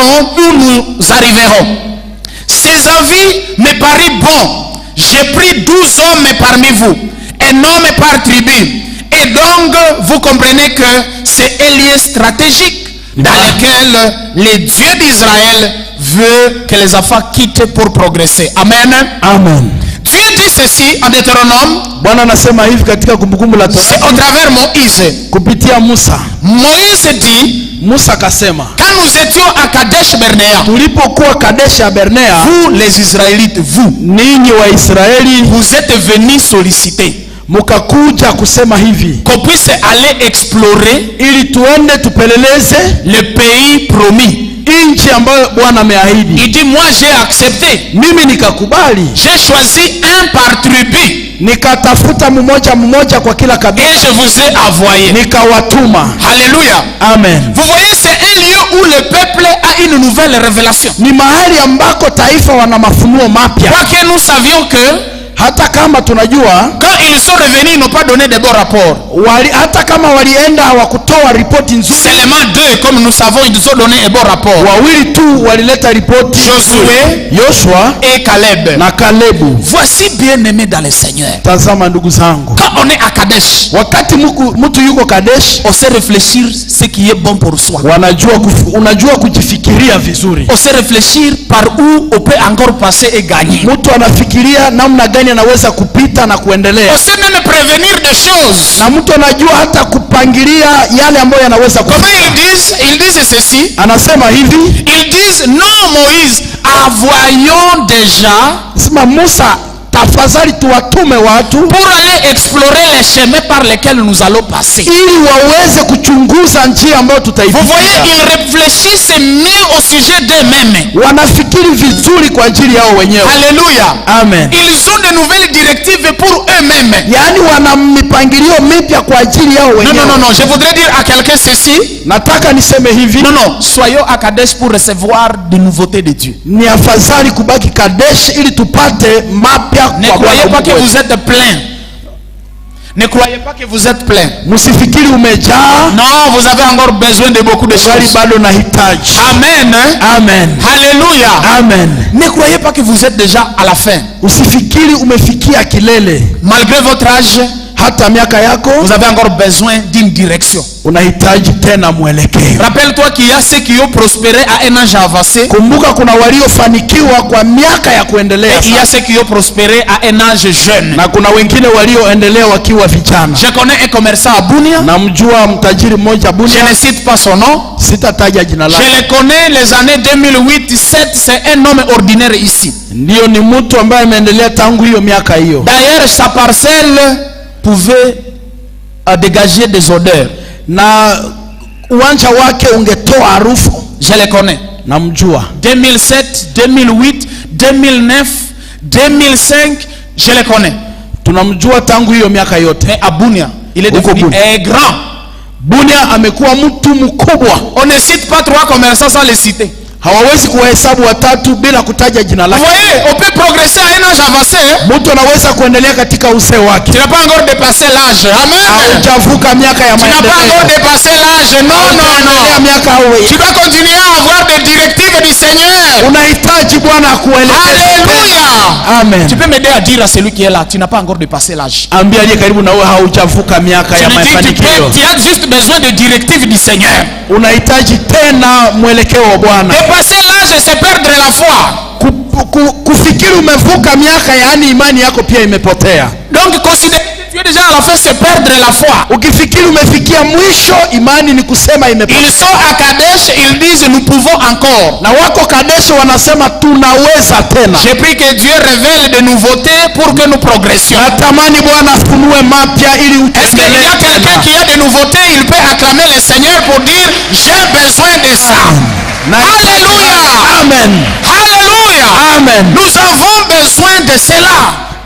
verrons où nous arriverons. Ces avis me paraissent bons. J'ai pris 12 hommes parmi vous, un homme par tribu. Et donc, vous comprenez que c'est un lieu stratégique dans lequel le Dieu d'Israël veut que les enfants quittent pour progresser. Amen. Amen. Dieu dit ceci en Deutéronome. C'est au travers Moïse. Kupitia Musa. Moïse dit, Musa kasema, quand nous étions à Kadesh Barnea, tulipokuwa Kadesh Barnea, vous les Israélites, vous, ninyi wa Israeli, vous êtes venus solliciter mukakuja kusema hivi, qu'on puisse aller explorer ili tuende tupeleleze le pays promis. Nchi ambayo Bwana ameahidi. Il dit, moi j'ai accepté. Mimi nikakubali. J'ai choisi un par tribu. Nikatafuta mmoja kwa kila kabila. Et je vous ai envoyé. Nikawatuma. Alléluia. Amen. Vous voyez, c'est un lieu où le peuple a une nouvelle révélation. Ni mahali ambako taifa wana mafunuo mapya. Quoique nous savions que hata kama tunajua quand ils sont revenus, ils n'ont pas donné de bons rapports. Hata kama walienda hawakutoa ripoti nzuri. Seulement deux, comme nous savons, ils ont donné un bon rapport. Wawili tu walileta ripoti. Joshua et Caleb. Na Kalebu. Voici bien-aimés dans le Seigneur. Tazama ndugu zangu. Quand on est à Kadesh, wakati mtu yuko Kadesh, on sait réfléchir ce qui est bon pour soi. Unajua kujifikiria vizuri. On sait réfléchir par où on peut encore passer et gagner. Mtu anafikiria namna gani anaweza kupita na kuendelea. On sait même prévenir des choses. Na mtu anajua hata kupangilia yale ambayo yanaweza kufika. Comment ils disent ceci? Anasema hivi. Ils disent, non Moïse, envoyons déjà. Sema Musa, tafadhali tuwatume watu pour aller explorer les chemins par lesquels nous allons passer. Ili waweze kuchunguza njia ambayo tutaipitia. Vous voyez, ils réfléchissent mieux au sujet d'eux-mêmes. Wanafikiri vizuri kwa ajili yao wenyewe. Alléluia. Amen. Ils ont de nouvelles directives pour eux-mêmes. Yaani wana mipangilio mipya kwa ajili yao wenyewe. Non, je voudrais dire à quelqu'un ceci. Nataka niseme hivi. Non, soyons à Kadesh pour recevoir des nouveautés de Dieu. Ni afadhali kubaki Kadesh ili tupate mapya. Ne croyez pas que vous êtes plein. Ne croyez pas que vous êtes plein. Musifikiri umejaa. Non, vous avez encore besoin de beaucoup de choses. Bado nahitaji. Amen. Amen. Alléluia. Amen. Ne croyez pas que vous êtes déjà à la fin. Usifikiri umefikia kilele. Malgré votre âge, hata miaka yako, vous avez encore besoin d'une direction. Unahitaji tena mwelekeo. Rappelle-toi qu'il y a ceux qui ont prospéré à un âge avancé. Kumbuka kuna waliofanikiwa kwa miaka ya kuendelea. Et il y a ceux qui ont prospéré à un âge jeune. Na kuna wengine walioendelea wakiwa vijana. Je connais un commerçant à Bunia. Namjua mtajiri mmoja Bunia. Je ne cite pas son nom. Sitataja jina lake. Je le connais les années 2008-2007, c'est un homme ordinaire ici. Ndio ni mtu ambaye ameendelea tangu hiyo miaka hiyo. D'ailleurs sa parcelle pouvait dégager des odeurs. Na uwanja wake ungetoa harufu. Je le connais. Namjua. 2007, 2008, 2009, 2005, je le connais. Tunamjua tangu hiyo miaka yote. Mais à Bunia, il est devenu un grand. Bunia amekuwa mtu mkubwa. On ne cite pas trois commerçants sans les citer. Hawawezi kuhesabu watatu bila kutaja jina lake. Vous voyez, on peut progresser à un âge avancé. Mtu anaweza kuendelea katika uzee wake. Tu n'as pas encore dépassé l'âge. Amen. Hujavuka miaka ya maendeleo. Tu n'as pas encore dépassé l'âge. Non. Tu dois continuer à avoir des directives du Seigneur. Unahitaji Bwana akuelekeze. Alléluia. Amen. Tu peux m'aider à dire à celui qui est là, tu n'as pas encore dépassé l'âge. Ambia aliye karibu na wewe haujavuka miaka ya mafanikio. Tu as juste besoin de directives du Seigneur. Unahitaji tena mwelekeo wa Bwana. Dépasser l'âge, c'est perdre la foi. Kufikiri umevuka miaka, yaani imani yako pia imepotea. Donc considère que tu es déjà à la fin, c'est perdre la foi. Ukifikiri umefikia mwisho, imani ni kusema imepotea. Ils sont à Kadesh, ils disent nous pouvons encore. Na wako Kadesh wanasema tunaweza tena. J'ai pris que Dieu révèle des nouveautés pour que nous progressions. Natamani Bwana afunue mapya ili uendelee. Est-ce qu'il y a quelqu'un qui a des nouveautés, il peut acclamer le Seigneur pour dire j'ai besoin de ça. Alléluia. Amen. Alléluia. Amen. Nous avons besoin de cela.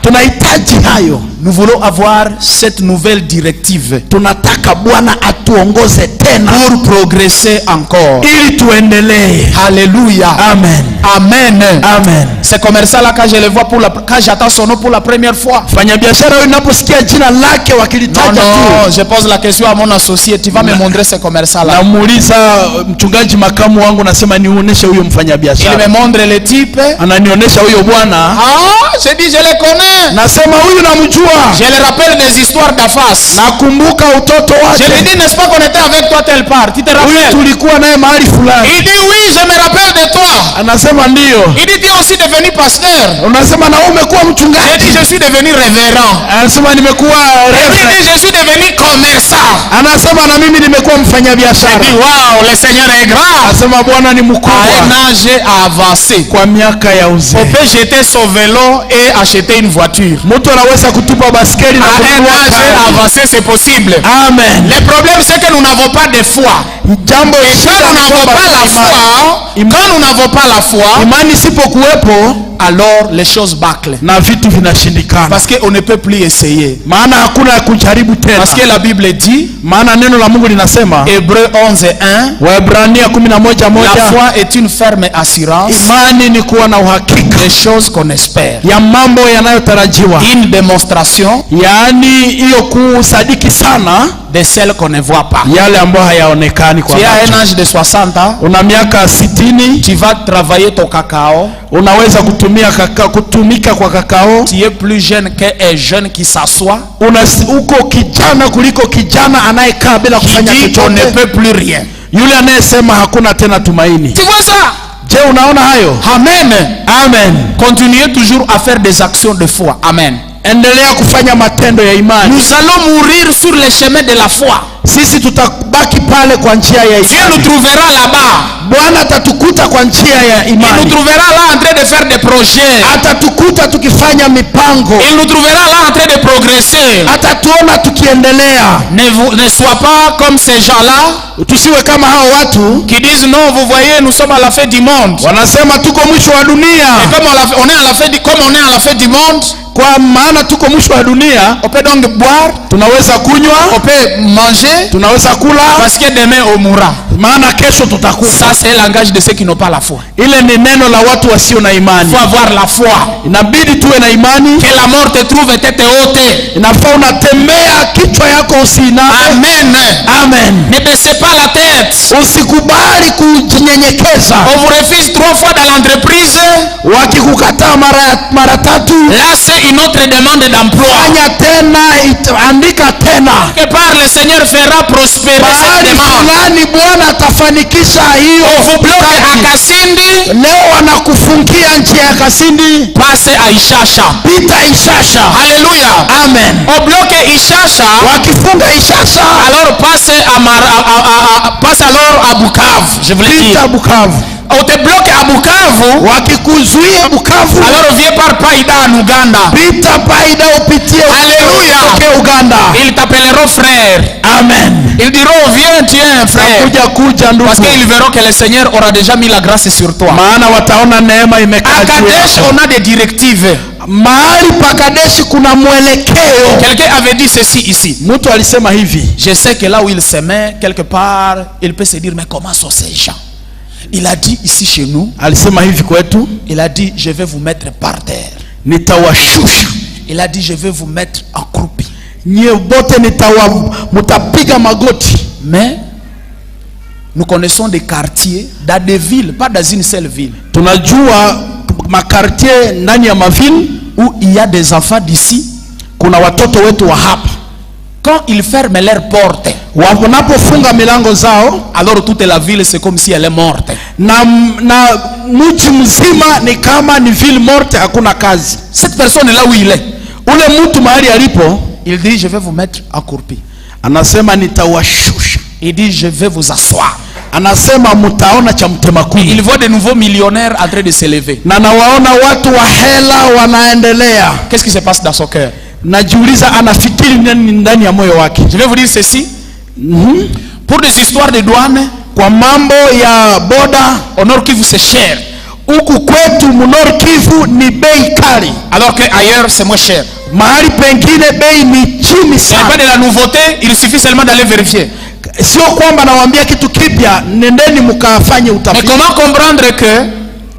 Tunahitaji hayo. Nous voulons avoir cette nouvelle directive. Tunataka Bwana atuongoze tena pour progresser encore. Ili tuendelee. Alléluia. Amen. Amen. Amen. Ces commerçants-là, quand je les vois quand j'attends son nom pour la première fois. Fanyabiashara huyu naposikia jina lake wakilitaja tu. Non, je pose la question à mon associé, tu vas me montrer ces commerçants-là. Namuuliza mchungaji makamu wangu, nasema nionyeshe huyo mfanyabiashara. Il me montre le type. Ananionyesha huyo bwana. Je dis je le connais. Nasema huyu namjua. Je le rappelle des histoires d'Afas. Nakumbuka utoto wake. Je lui dis, n'est-ce pas qu'on était avec toi telle part? Tu te rappelles? Tulikuwa naye mahali fulani. Il dit oui, je me rappelle de toi. Anasema ndio. Il dit tu es aussi devenu pasteur. Unasema na wewe umekuwa mchungaji. Je dis je suis devenu révérend. Anasema nimekuwa reverend. Il dit je suis devenu commerçant. Anasema na mimi nimekuwa mfanyabiashara. Je dis waouh, le Seigneur est grand. Anasema Bwana ni mkubwa. À un âge avancé. Kwa miaka ya uzee. On peut jeter son vélo et acheter une voiture. Mtu anaweza kutupa baskeli na kununua gari. À un âge avancé c'est possible. Amen. Le problème c'est que nous n'avons pas de foi. Jambo quand nous n'avons pas la foi, imani sipokuwepo, alors les choses bâclent. Na vitu vinashindikana. Parce que on ne peut plus essayer. Maana hakuna kujaribu tena. Parce que la Bible dit, maana neno la Mungu linasema, Hébreux 11:1, Waebrania 11:1, la foi est une ferme assurance. Imani ni kuwa na uhakika des choses qu'on espère. Ya mambo yanayotarajiwa. Une démonstration, yaani hiyo kusadiki sana, de celles qu'on ne voit pas. Yale ambayo hayaonekani kwa macho. Tu as un âge de 60 ans, una miaka 60, tu vas travailler ton cacao, unaweza kutumika kwa kakao. Tu es plus jeune qu'un jeune qui s'assoit. Uko kijana kuliko kijana anayekaa bila kufanya chochote. On ne peut plus rien. Yule anayesema hakuna tena tumaini. Tu vois ça? Je, unaona hayo? Amen. Amen. Continuez toujours à faire des actions de foi. Amen. Endelea kufanya matendo ya imani. Nous allons mourir sur le chemin de la foi. Sisi tutabaki pale kwa njia ya imani. Dieu nous trouvera là-bas. Bwana atatukuta kwa njia ya imani. Il nous trouvera là en train de faire des projets. Atatukuta tukifanya mipango. Il nous trouvera là en train de progresser. Atatuona tukiendelea. Ne sois pas comme ces gens-là. Tusiwe kama hao watu qui disent non, vous voyez, nous sommes à la fin du monde. Wanasema tuko mwisho wa dunia. Et comme on est à la fin du monde, kwa maana tuko mwisho wa dunia, on peut donc boire, tunaweza kunywa, on peut manger, tunaweza kula, parce que demain on mourra. Maana kesho tutakufa. Ça c'est le langage de ceux qui n'ont pas la foi. Ile ni neno la watu wasio na imani. Faut avoir la foi. Inabidi tuwe na imani. Que la mort te trouve tête haute. Inafaa unatembea kichwa yako usiiname. Amen. Amen. Ne baissez pas la tête. Usikubali kujinyenyekeza. On vous refuse 3 fois dans l'entreprise. Wakikukataa mara tatu. Là c'est une autre demande d'emploi. Fanya tena, andika tena. Que par le Seigneur fera prospérer cette demande. Bwana atafanikisha hiyo. On vous bloque à Kasindi. Leo wanakufungia njia ya Kasindi. Passe à Ishasha. Pita Ishasha. Alléluia. Amen. On bloque Ishasha. Wakifunga Ishasha. Alors passe alors à Bukavu. Je voulais dire. Pita Bukavu. On te bloque à Bukavu. Wakikuzuia Bukavu. Alors viens par Païda en Uganda. Pita Païda upitie. Alléluia. Uganda. Ils t'appelleront frère. Amen. Ils diront viens tu es un frère. Parce qu'ils verront que le Seigneur aura déjà mis la grâce sur toi. Maana wataona neema imekaa juu. À Kadesh on a des directives. Mahali pa Kadesh kuna mwelekeo. Quelqu'un avait dit ceci ici. Mtu alisema hivi. Je sais que là où il se met quelque part, il peut se dire mais comment sont ces gens? Il a dit ici chez nous. Alisema hivi kwetu. Il a dit je vais vous mettre par terre. Nitawashusha. Il a dit je vais vous mettre accroupi. Nyie bote mutapiga magoti. Mais nous connaissons des quartiers dans des villes, pas dans une seule ville. Tunajua makartie ndani ya maville où il y a des enfants d'ici. Kuna watoto wetu wa hapa. Quand ils ferment leurs portes, wanapofunga milango zao, alors toute la ville c'est comme si elle est morte. Na mji mzima ni kama ni ville morte, hakuna kazi. Cette personne là où il est, ule mtu mahali alipo, il dit je vais vous mettre accroupi. Anasema nitawashusha. Il dit je vais vous asseoir. Anasema mtaona cha mtema kuni. Il voit de nouveaux millionnaires en train de se lever. Na nawaona watu wa hela wanaendelea. Qu'est-ce qui se passe dans son cœur? Najiuliza anafikiri nini ndani ya moyo wake. Je vais vous dire ceci. Pour des histoires de douane, kwa mambo ya boda, au Nord Kivu c'est cher. Huku kwetu Nord Kivu ni bei kali. Alors que ailleurs c'est moins cher. Mahali pengine bei ni chini sana. Il n'y a pas de la nouveauté, il suffit seulement d'aller vérifier. Sio kwamba nawaambia kitu kipya, nendeni mkafanye utafiti. Mais comment comprendre que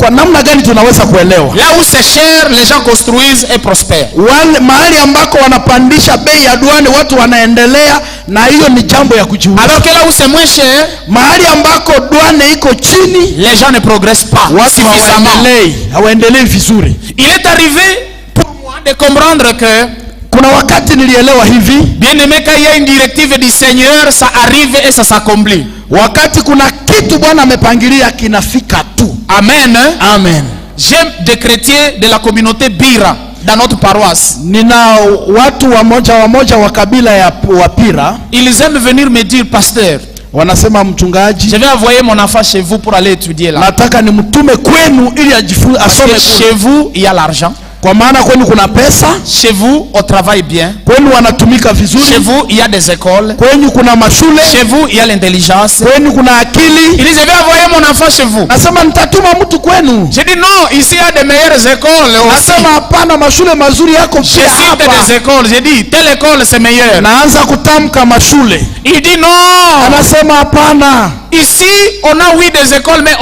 Kwa namna gani tunaweza kuelewa? Là où c'est cher, les gens construisent et prospèrent. Wale mahali ambako wanapandisha bei ya douane watu wanaendelea, na hiyo ni jambo ya kujiuliza. Alors que là où c'est moins cher, mahali ambako douane iko chini, les gens ne progressent pas suffisamment. Hawaendelei vizuri. Il est arrivé pour moi de comprendre que kuna wakati nilielewa hivi, bien aimé, quand il y a une directive du Seigneur, ça arrive et ça s'accomplit. Wakati kuna kitu Bwana amepangilia kinafika tu. Amen. Amen. J'aime des chrétiens de la communauté Bira dans notre paroisse. Nina watu wamoja wa kabila ya Wapira. Ils aiment venir me dire, pasteur, wanasema mchungaji, je vais envoyer mon enfant chez vous pour aller étudier là. Nataka nimtume kwenu ili ajifunze asome. Chez vous il y a l'argent. Kwa maana kwenu kuna pesa. Chez vous on travaille bien. Kwenu wanatumika vizuri. Chez vous il y a des écoles. Kwenu kuna mashule. Chez vous il y a l'intelligence. Kwenu kuna akili. Il dit, je vais envoyer mon enfant chez vous. Nasema nitatuma mtu kwenu. J'ai dit non, ici il y a des meilleures écoles aussi. Nasema hapana, mashule mazuri yako pia hapa. J'ai des écoles, j'ai dit telle école c'est meilleur. Naanza kutamka mashule. Il dit non. Anasema hapana. Ici on a oui des écoles mais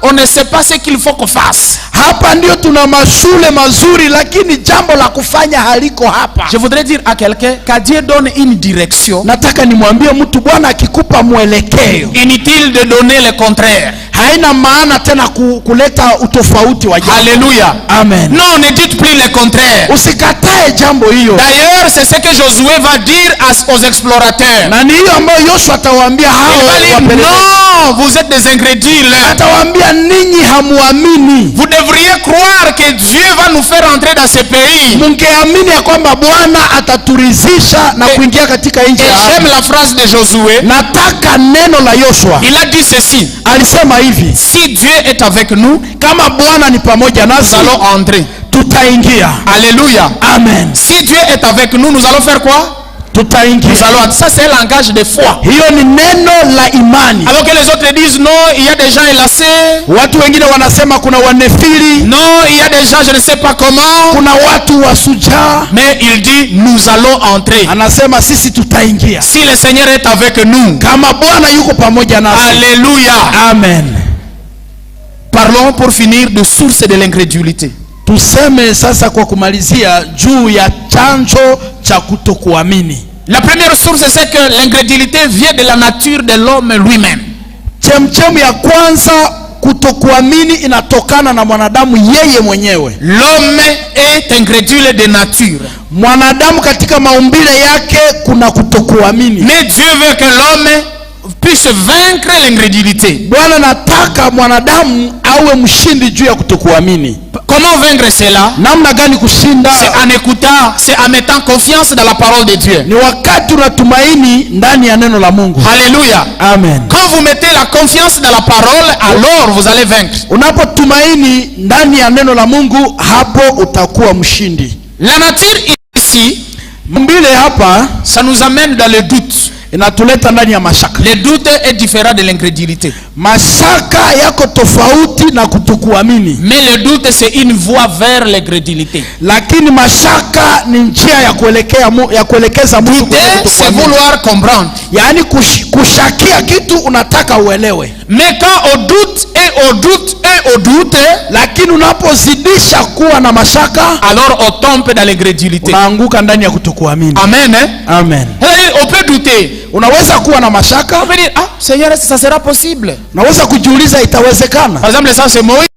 on ne sait pas ce qu'il faut qu'on fasse. Hapa ndio tuna mashule mazuri lakini jambo la kufanya haliko hapa. Je voudrais dire à quelqu'un que Dieu donne une direction. Nataka nimwambie mtu, Bwana akikupa mwelekeo, inutile de donner le contraire. Haina maana tena kuleta utofauti wa jambo. Alléluia. Amen. Non, ne dites plus le contraire. Usikatae jambo hiyo. D'ailleurs, c'est ce que Josué va dire aux explorateurs. Na ni hiyo ambayo Yoshua atawaambia hao wapelelezi. Non, vous êtes des incrédules. Atawaambia ninyi hamuamini. Vous devriez croire que Dieu va nous faire entrer dans ce pays. Mungeamini ya kwamba Bwana ataturizisha na kuingia katika nchi ya ahadi. J'aime la phrase de Josué. Nataka neno la Yoshua. Il a dit ceci. Alisema hivi, si Dieu est avec nous, kama Bwana ni pamoja nasi, nous allons entrer. Tutaingia. Alléluia. Amen. Si Dieu est avec nous, nous allons faire quoi? Tutaingia. Nous allons. Ça c'est un langage de foi. Hiyo ni neno la imani. Alors que les autres disent non, il y a des gens élassés. Watu wengine wanasema kuna wanefili. Non, il y a des gens je ne sais pas comment. Kuna watu wasuja. Mais il dit nous allons entrer. Anasema sisi tutaingia. Si le Seigneur est avec nous. Kama Bwana yuko pamoja nasi. Alléluia. Amen. Parlons pour finir de source de l'incrédulité. Tuseme sasa kwa kumalizia juu ya chanzo cha kutokuamini. La première source c'est que l'incrédulité vient de la nature de l'homme lui-même. Chemchemu ya kwanza kutokuamini inatokana na mwanadamu yeye mwenyewe. L'homme est incrédule de nature. Mwanadamu katika maumbile yake kuna kutokuamini. Mais Dieu veut que l'homme puisse vaincre l'incrédulité. Bwana nataka mwanadamu awe mshindi juu ya kutokuamini. Comment vaincre cela? Namna gani kushinda? C'est en écoutant, c'est en mettant confiance dans la parole de Dieu. Ni wakati unatumaini ndani ya neno la Mungu. Alléluia. Amen. Quand vous mettez la confiance dans la parole, alors vous allez vaincre. Unapotumaini ndani ya neno la Mungu, hapo utakuwa mshindi. La nature ici, mbile hapa, ça nous amène dans le doute. Inatuleta ndani ya mashaka. Le doute est différent de l'incrédulité. Mashaka yako tofauti na kutokuamini. Mais le doute c'est une voie vers l'incrédulité. Lakini mashaka ni njia ya kuelekeza mtu kwenye kutokuamini. C'est vouloir comprendre. Yaani kushakia kitu unataka uelewe. Mais quand on doute et on doute et on doute, lakini unapozidisha kuwa na mashaka, alors on tombe dans l'incrédulité. Unaanguka ndani ya kutokuamini. Amen. Amen. On peut douter. Unaweza kuwa na mashaka. On peut dire ah Seigneur, ça sera possible. Unaweza kujiuliza itawezekana. Par exemple, ça c'est Moïse.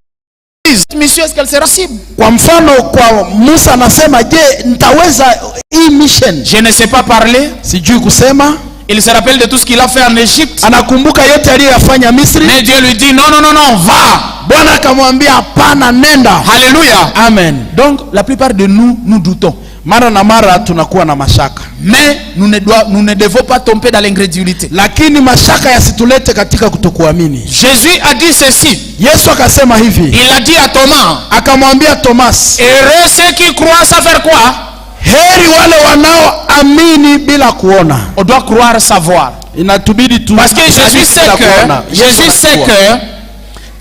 Mission, est-ce qu'elle sera possible? Kwa mfano kwa Musa anasema, je, nitaweza hii mission? Je ne sais pas parler. Sijui kusema. Il se rappelle de tout ce qu'il a fait en Égypte. Anakumbuka yote aliyofanya Misri. Mais Dieu lui dit non, non, non, non, va. Bwana akamwambia hapana, nenda. Alléluia. Amen. Donc la plupart de nous doutons. Mara na mara tunakuwa na mashaka. Mais nous ne devons pas tomber dans l'incrédulité. Lakini mashaka yasitulete katika kutokuamini. Jésus a dit ceci. Yesu akasema hivi. Il a dit à Thomas. Akamwambia Thomas. Heureux ceux qui croient sans faire quoi? Heri wale wanaoamini bila kuona. On doit croire savoir. Inatubidi tu. Parce que Jésus sait que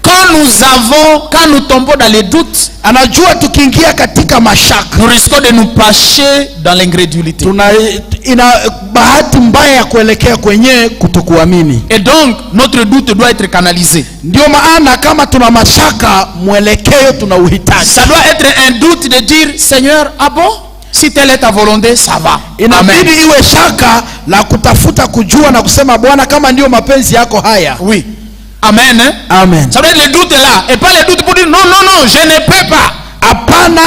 quand quand nous tombons dans les doutes, Anajua tukiingia katika mashaka, nous risquons de nous pencher dans l'incrédulité. ina bahati mbaya ya kuelekea kwenye kutokuamini. Et donc, notre doute doit être canalisé. Ndio maana kama tuna mashaka, mwelekeo tuna uhitaji. Ça doit être un doute de dire, Seigneur, ah bon? Si telle est ta volonté, ça va. Inabidi iwe shaka la kutafuta kujua na kusema, Bwana, kama ndio mapenzi yako haya. Oui. Amen. Hein? Amen. Ça doit être le doute là. Et pas le doute pour dire, non, non, non, je ne peux pas. Hapana,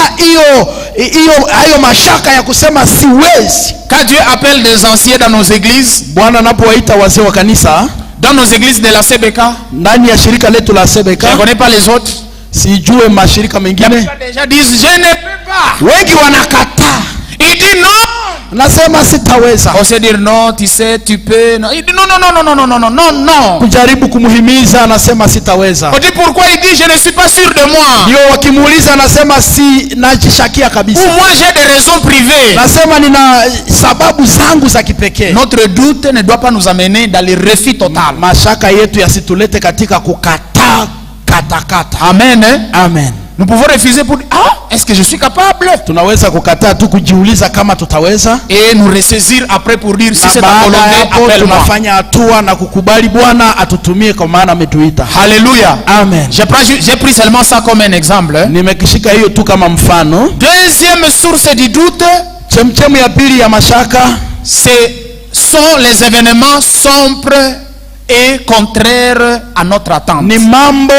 hayo mashaka ya kusema siwezi. Quand Dieu appelle des anciens dans nos églises, Bwana anapowaita wazee wa kanisa dans nos églises de la CBK, ndani ya shirika letu la CBK, je ne connais pas les autres, sijue mashirika mengine, déjà disent, je ne peux pas. wengi wanakataa. Il dit non. Nasema sitaweza. On sait dire non, tu sais, tu peux. Non. Il dit non, non, non, non, non, non, non, non, non. Kujaribu kumhimiza, anasema sitaweza. On dit pourquoi? Il dit je ne suis pas sûr de moi. Ndio wakimuuliza anasema si najishakia kabisa. Ou moi j'ai des raisons privées. Nasema nina sababu zangu za kipekee. Notre doute ne doit pas nous amener dans le refus total. Mashaka yetu yasitulete katika kukataa katakata. Amen. Hein? Amen. Nous pouvons refuser pour dire, ah, est-ce que je suis capable? Tunaweza kukataa tu kujiuliza kama tutaweza. Et nous ressaisir après pour dire si c'est ta baada volonté, hapo appelle-moi. tunafanya hatua na kukubali Bwana atutumie kwa maana ametuita. Alléluia. Amen. J'ai pris seulement ça comme un exemple. Hein. Nimekishika hiyo tu kama mfano. Deuxième source du doute, Chemchemu ya pili ya mashaka, sont les événements sombres et contraires à notre attente. ni mambo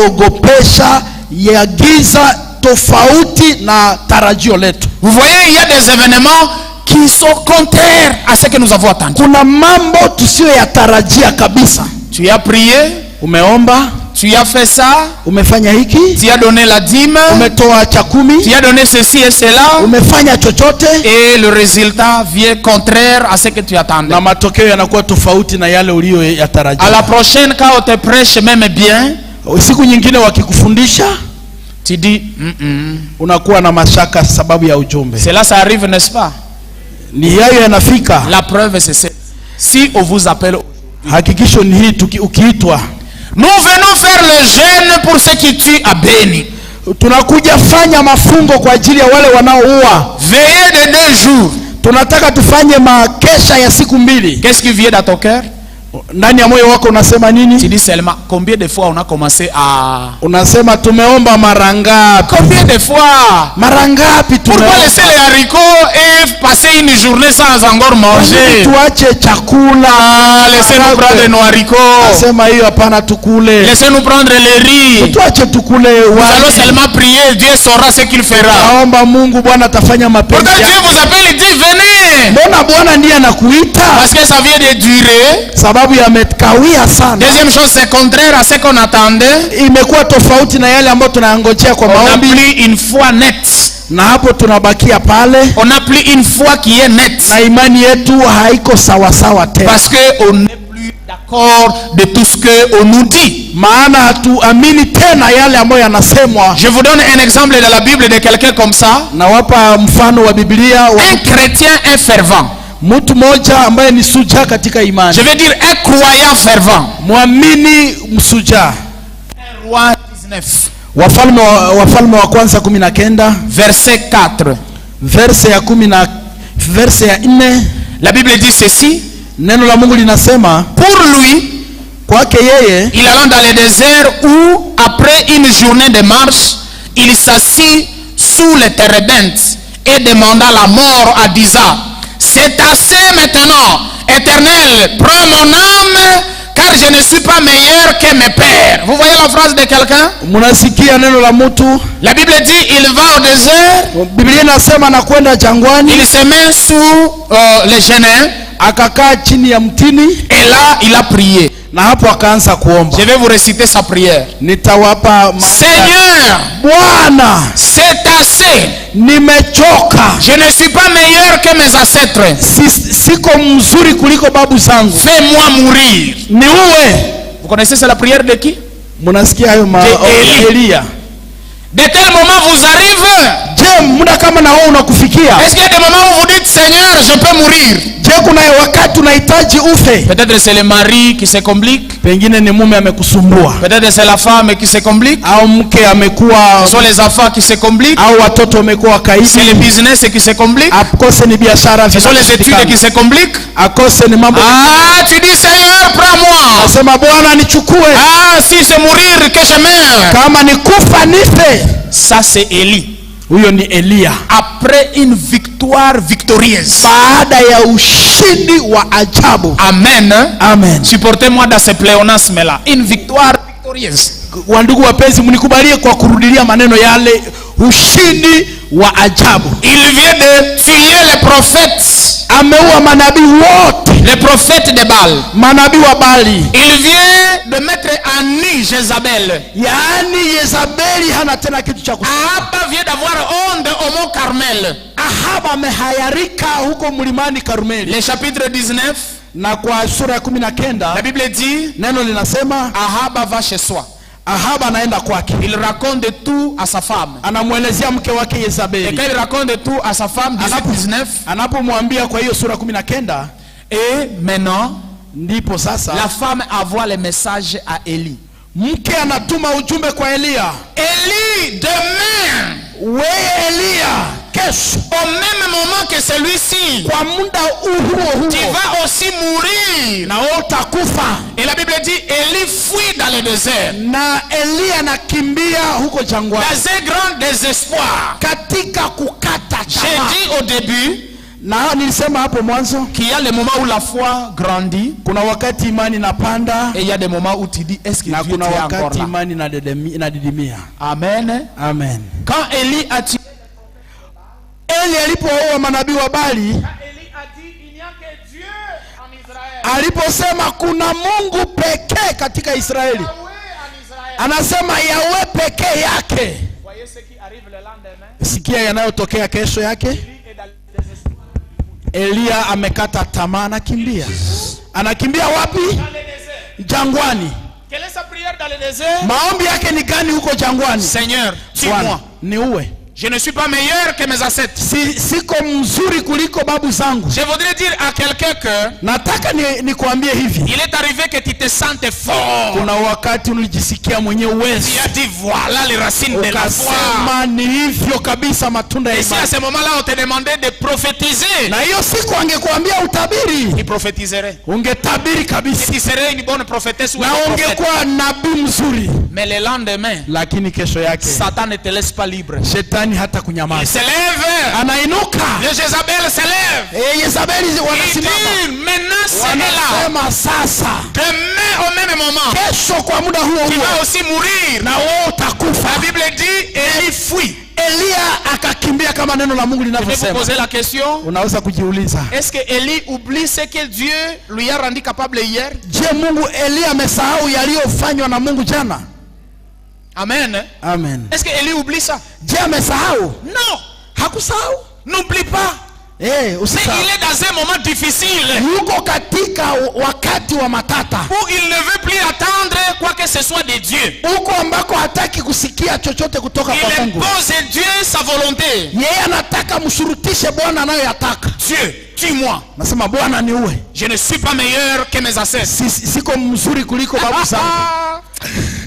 yanayoogopesha ya giza tofauti na tarajio letu. Vous voyez, il y a des événements qui sont contraires à ce que nous avons attendu. Kuna mambo tusiyoyatarajia kabisa. Tu as prié, Umeomba, tu as fait ça, umefanya hiki, tu as donné la dîme, umetoa cha kumi, tu as donné ceci et cela, umefanya chochote, et le résultat vient contraire à ce que tu attendais. na matokeo yanakuwa tofauti na yale uliyoyatarajia. À la prochaine, quand on te prêche même bien, Siku nyingine wakikufundisha, tu dis, unakuwa na mashaka sababu ya ujumbe. cela ça arrive, n'est-ce pas? Ni yayo yanafika. La preuve c'est ça. Si on vous appelle, Hakikisho ni hii, ukiitwa, nous venons faire le jeûne pour ceux qui tuent à Béni. tunakuja fanya mafungo kwa ajili ya wale wanaoua. Veillez de 2 jours. Tunataka tufanye makesha ya siku 2. Qu'est-ce qui vient dans ton cœur? Ndani ya moyo wako unasema Tu nini? dis seulement combien de fois on a commencé à... Unasema tumeomba mara ngapi? Combien de fois? Mara ngapi Pourquoi tumeomba? laisser les haricots et passer une journée sans encore manger? Tuache chakula. Laissez-nous prendre nos haricots. Nasema hiyo hapana, tukule. Laissez-nous prendre les riz. Tuache tukule Nous allons wali. seulement prier. Dieu saura ce qu'il fera. Naomba Mungu, Bwana atafanya mapenzi Pourquoi Dieu yake. vous appelle et dit venez? Mbona Bwana ndiye anakuita? Parce que ça vient de durer. Sababu yamekawia sana. Deuxième chose, c'est contraire à ce qu'on attendait. Imekuwa tofauti na yale ambayo tunayangojea kwa On n'a maombi, plus une foi nette. na hapo tunabakia pale, On n'a plus une foi qui est nette. na imani yetu haiko sawa sawa tena, Parce qu'on n'est plus d'accord de tout ce qu'on nous dit. maana hatuamini tena yale ambayo yanasemwa. Je vous donne un exemple de la Bible de quelqu'un comme ça. Nawapa mfano wa Biblia wa Un chrétien, un fervent. mtu mmoja ambaye ni suja katika imani, Je veux dire un croyant fervent. mwamini msuja. Roi 19, Wafalme wa kwanza 19 verset 4. verse ya 4. La Bible dit ceci. Neno la Mungu linasema Pour lui, kwake yeye, il alla dans le désert où, après une journée de marche, il s'assit sous les térébintes et demanda la mort à disant, c'est assez maintenant, Éternel, prends mon âme, car je ne suis pas meilleur que mes pères. Vous voyez la phrase de quelqu'un? munasikia neno la mtu. La Bible dit, il va au désert, Biblia inasema nakwenda jangwani, il se met sous les genêts, akakaa chini ya mtini, et là, il a prié. na hapo akaanza kuomba. Je vais vous réciter sa prière. Nitawapa Seigneur, Bwana, c'est assez. nimechoka, Je ne suis pas meilleur que mes ancêtres. siko mzuri kuliko babu zangu, Fais-moi mourir. niue. Vous connaissez c'est la prière de qui? Munasikia hayo De Elia. De quel moment vous arrive? Je, muda kama na wewe unakufikia? Est-ce qu'il y a des moments où vous dites Seigneur, je peux mourir? Je, kuna wakati unahitaji ufe. Peut-être c'est le mari qui se complique. Pengine ni mume amekusumbua. Peut-être c'est la femme qui se complique. Au mke amekuwa. Ce sont les enfants qui se compliquent. Au watoto wamekuwa kaidi. C'est le business qui se complique. Akose ni biashara. Ce sont les études qui se compliquent. Akose ni mambo. Ah, tu dis Seigneur, prends-moi. Nasema Bwana nichukue. Ah, si c'est mourir que je meurs. Kama ni kufa nife. Ça c'est Élie. Huyo ni Elia. Après une victoire victorieuse. Baada ya ushindi wa ajabu. Amen. Amen. Supportez-moi dans ce pléonasme là. Une victoire victorieuse. Wandugu wapenzi, mnikubalie kwa kurudilia maneno yale, ushindi wa ajabu. Il vient de tuer les prophètes. Ameua manabii wote. Les prophètes de Baal. Manabii wa Bali. Il vient de mettre en nu Jézabel. Yaani Yezabeli hana tena kitu cha kusema. Ahab vient d'avoir honte au mont Carmel. Ahab amehayarika huko mlimani Karmeli. Le chapitre 19. Na kwa sura ya 19 la Bible dit, neno linasema Ahab va chez soi. Ahab anaenda kwake. Il raconte tout à sa femme. Anamuelezea mke wake Yezabeli. Et quand il raconte tout à sa femme, 19. Anapomwambia kwa hiyo sura 19. Et maintenant, ndipo sasa la femme envoie le message à Élie. Mke anatuma ujumbe kwa Elia. Élie, demain, wewe Elia, kesho, au même moment que celui-ci, kwa muda huo tu vas aussi mourir. Na utakufa. Et la Bible dit, Élie fuit dans le désert. Na Elia anakimbia huko jangwani. Dans un grand désespoir. Katika kukata tamaa. J'ai dit au début, na nilisema hapo mwanzo, qu'il y a le moment où la foi grandit, kuna wakati imani inapanda, et il y a des moments où tu dis est-ce que Dieu est encore là? Na kuna wakati imani inadidimia. Amen. Amen. Quand Élie a tué Eli alipoua manabii wa Bali, Élie a dit il n'y a que Dieu en Israël. Aliposema kuna Mungu pekee katika Israeli. Anasema Yahweh pekee yake. Voyez ce qui arrive le lendemain. Sikia yanayotokea kesho yake. Elia amekata tamaa, anakimbia. Anakimbia wapi? Jangwani. Quelle est sa prière dans le désert? Maombi yake ni gani huko jangwani? Seigneur, tue-moi. Niue. Je ne suis pas meilleur que mes ancêtres. Siko mzuri kuliko babu zangu. Je voudrais dire à quelqu'un que nataka nikuambie hivi. Il est arrivé que tu te sentes fort. Kuna wakati unajisikia mwenye uwezo. Tu as dit voilà les racines de la foi. Ukasema ni hivyo kabisa matunda ya imani. Et si à ce moment-là on te demandait de prophétiser. Na hiyo siku angekuambia utabiri. Tu prophétiserais. Ungetabiri kabisa. Tu serais une bonne prophétesse ou un prophète. Na ungekuwa nabii mzuri. Mais le lendemain, lakini kesho yake Satan ne te laisse pas libre. Shetani hata kunyamaza. Il se lève. Anainuka. Le Jézabel se lève. Yezabeli wanasimama. Il dit maintenant c'est là. Wanasema sasa. Demain au même moment. Kesho kwa muda huo tu vas aussi mourir. Na wewe utakufa. La Bible dit Élie fuit. Elia akakimbia kama neno la Mungu linavyosema. Je vais vous poser la question. Unaweza kujiuliza. Est-ce que Élie oublie ce que Dieu lui a rendu capable hier? Je, Mungu Elia amesahau yaliyofanywa na Mungu jana? Amen. Amen. Est-ce que Élie oublie ça? Je, amesahau? Non. Hakusahau. N'oublie pas. Mais il est dans un moment difficile. Yuko katika wakati wa matata. Où il ne veut plus attendre quoi que ce soit de Dieu. Uko ambako hataki kusikia chochote kutoka kwa Mungu. Il impose Dieu sa volonté. Yeye anataka mshurutishe Bwana anayoyataka. Dieu, tue-moi. Nasema Bwana niue. Je ne suis pas meilleur que mes ancêtres. Siko mzuri kuliko babu zangu.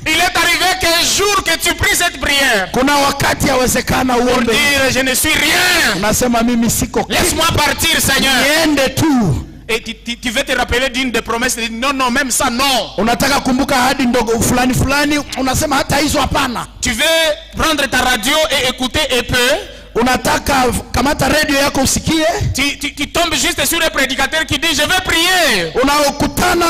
Il est arrivé qu'un jour que tu pries cette prière. Kuna wakati yawezekana uombe. Pour dire je ne suis rien. Unasema mimi siko. Laisse-moi partir, Seigneur. Niende tu. Et tu veux te rappeler d'une des promesses. Non, non, même ça, non. Unataka kumbuka ahadi ndogo fulani fulani. Unasema hata hizo hapana. Tu veux prendre ta radio et écouter un peu. Unataka kamata radio yako usikie. Tu tombes juste sur un prédicateur qui dit je vais prier. Unaokutana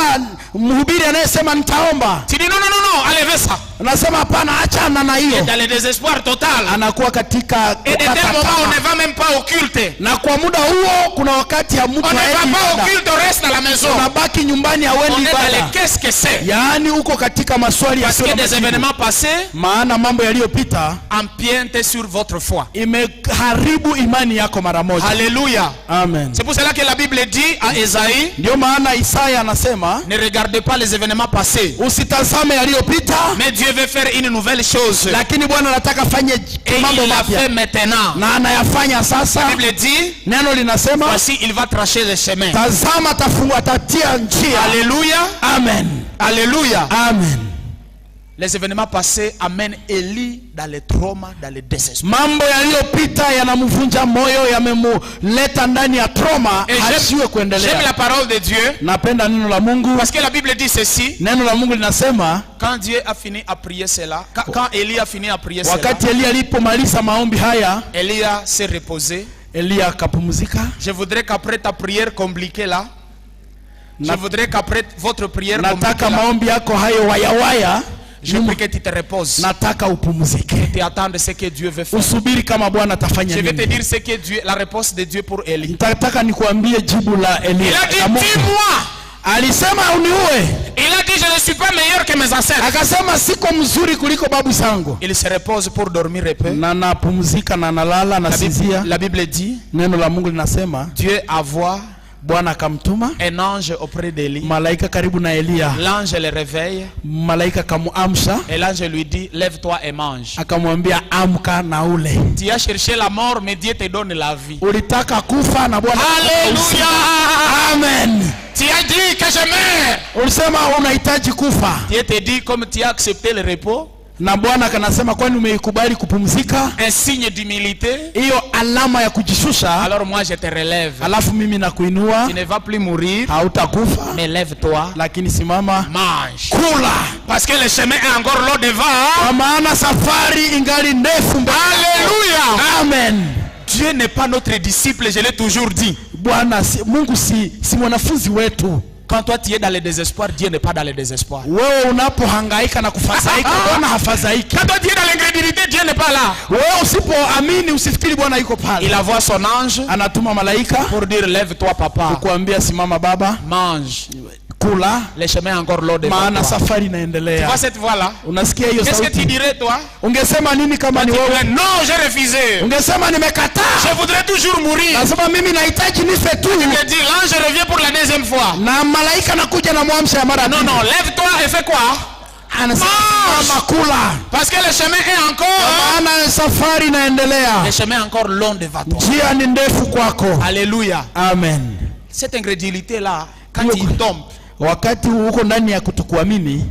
mhubiri anayesema nitaomba. Tu dis non, non, non, non, enlevez ça. Unasema hapana, achana na hiyo. Dans le désespoir total. Anakuwa katika et de tel moment on ne va même pas au culte. Na kwa muda huo kuna wakati ya mtu on ne va pas au culte, on reste à la maison. Unabaki nyumbani hauendi ibada. Qu'est-ce que c'est? Yaani uko katika maswali ya parce que des événements passés, maana mambo yaliyopita empiètent sur votre foi. Imeharibu imani yako mara moja. Alléluia. Amen. C'est pour cela que la Bible dit à Isaïe, ndio maana Isaya anasema, ne regarde regardez pas les événements passés. Usitazame yaliyopita. Mais Dieu veut faire une nouvelle chose. Lakini Bwana anataka fanye mambo il l'a mapya. fait maintenant. Na anayafanya sasa. La Bible dit, Neno linasema, voici il va tracher les chemins. Tazama atatia njia. Alléluia. Amen. Alléluia. Amen. Les événements passés amènent Élie dans les traumas, dans les désespoirs. Mambo yaliyopita yanamvunja moyo, yamemuleta ndani ya trauma, hasiwe kuendelea. J'aime la parole de Dieu. Napenda neno la Mungu. Parce que la Bible dit ceci. Neno la Mungu linasema, quand Dieu a fini à prier cela, quand Élie a fini à prier cela, wakati Elia alipomaliza maombi haya, Elia s'est reposé. Elia akapumzika. Je voudrais qu'après ta prière compliquée là, je voudrais qu'après votre prière nataka maombi yako hayo waya je prie que tu te reposes. Nataka upumzike. Tu attends ce que Dieu veut faire. Usubiri kama Bwana atafanya nini. Je vais te dire ce que Dieu, la réponse de Dieu pour Élie. Nataka nikuambie jibu la Elia. Il a dit tue-moi. Alisema uniue. Il a dit je ne suis pas meilleur que mes ancêtres. Akasema siko mzuri kuliko babu zangu. Il se repose pour dormir un peu. Na napumzika na nalala na sinzia. La Bible dit, neno la Mungu linasema, Dieu envoie Bwana akamtuma un ange auprès d'Élie. Malaika karibu na Elia. L'ange le réveille. Malaika kamuamsha. Et l'ange lui dit, lève-toi et mange. Akamwambia amka na ule. Tu as cherché la mort, mais Dieu te donne la vie. Ulitaka kufa na Bwana. Alléluia. Amen. Tu as dit que je meurs. Ulisema unahitaji kufa. Dieu te dit comme tu as accepté le repos. Na Bwana kanasema kwani umeikubali kupumzika? Un signe d'humilité. Hiyo alama ya kujishusha. Alors moi je te relève. Alafu mimi nakuinua. Tu ne vas plus mourir. Hautakufa. Mais lève-toi. Lakini simama. Mange. Kula. Parce que le chemin est encore long devant. Kwa maana safari ingali ndefu mbele. Alléluia. Amen. Dieu n'est pas notre disciple, je l'ai toujours dit. Bwana Mungu si mwanafunzi wetu. Quand toi tu es dans le désespoir, Dieu n'est pas dans le désespoir. Wewe unapohangaika na kufadhaika, Bwana hafadhaiki. Quand toi tu es dans l'incrédulité, Dieu n'est pas là. Wewe usipoamini usifikiri Bwana yuko pale. Il envoie son ange, anatuma malaika pour dire lève-toi papa. Kukuambia simama baba. Mange. Kula. Le chemin est encore long devant toi. Maana safari inaendelea. Tu vois cette voix là? Unasikia hiyo sauti? Qu'est-ce que tu dirais toi? Ungesema nini kama ni wewe? Non, j'ai refusé. Ungesema nimekataa. Je voudrais toujours mourir. Nasema mimi nahitaji nife tu. Il me dit l'ange revient pour la deuxième fois. Na malaika nakuja na muamsha mara. Non, non, lève-toi et fais quoi? Anasema kula. Parce que le chemin est encore. Maana safari inaendelea. Le chemin est encore long devant toi. Njia ni ndefu kwako. Alléluia. Amen. Cette incrédulité là, quand il tombe, wakati uko ndani ya kutokuamini,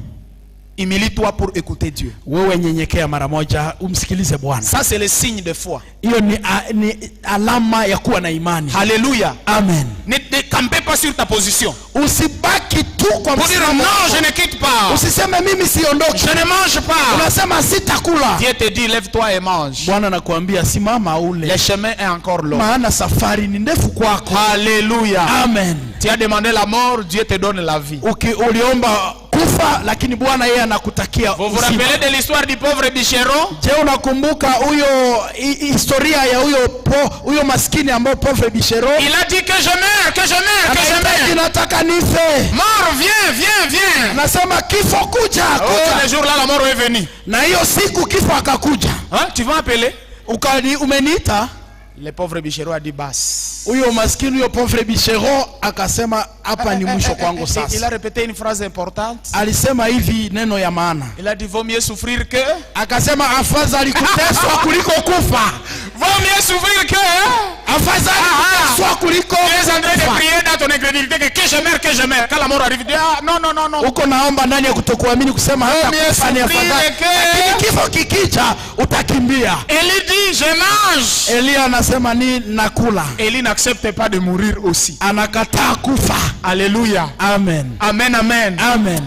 humilie-toi pour écouter Dieu. Wewe nyenyekea mara moja umsikilize Bwana. Ça c'est le signe de foi. Hiyo ni alama ya kuwa na imani. Alléluia. Amen. Ne te campez pas sur ta position. Usibaki tu kwa msimamo. Non, je ne quitte pas. Usiseme mimi siondoki. Je ne mange pas. Unasema sitakula. Dieu te dit lève-toi et mange. Bwana anakuambia simama ule. Le chemin est encore long. Maana safari ni ndefu kwako. Alléluia. Amen. Tu as demandé la mort, Dieu te donne la vie. Uliomba kufa lakini Bwana yeye anakutakia. Vous vous rappelez de l'histoire du pauvre bicheron? Je, unakumbuka huyo historia ya huyo maskini ambao pauvre bicheron? Il a dit que je meurs, que je meurs, que je meurs. Nataka nife. Mort, viens. Nasema kifo kuja. Oh, le jour là la mort est venue. Na hiyo siku kifo akakuja. Hein? Tu vas appeler? Umeniita? Le pauvre bicheron a dit bas. Huyo maskini huyo pauvre bicheron akasema hapa ni mwisho kwangu sasa. Il a répété une phrase importante. Alisema hivi neno ya maana. Il a dit vaut mieux souffrir que. Akasema afadhali kuteswa kuliko kufa. Vaut mieux souffrir que. Afadhali kuteswa kuliko. Tu es en train de prier dans ton incrédulité que je meurs. Quand la mort arrive, ah non. Uko naomba ndani ya kutokuamini kusema hata kufa ni afadhali. Kifo kikija utakimbia. Élie dit je mange. Elia anasema ni nakula. Élie n'accepte pas de mourir aussi. Anakataa kufa. Alléluia. Amen. Amen, amen. Amen.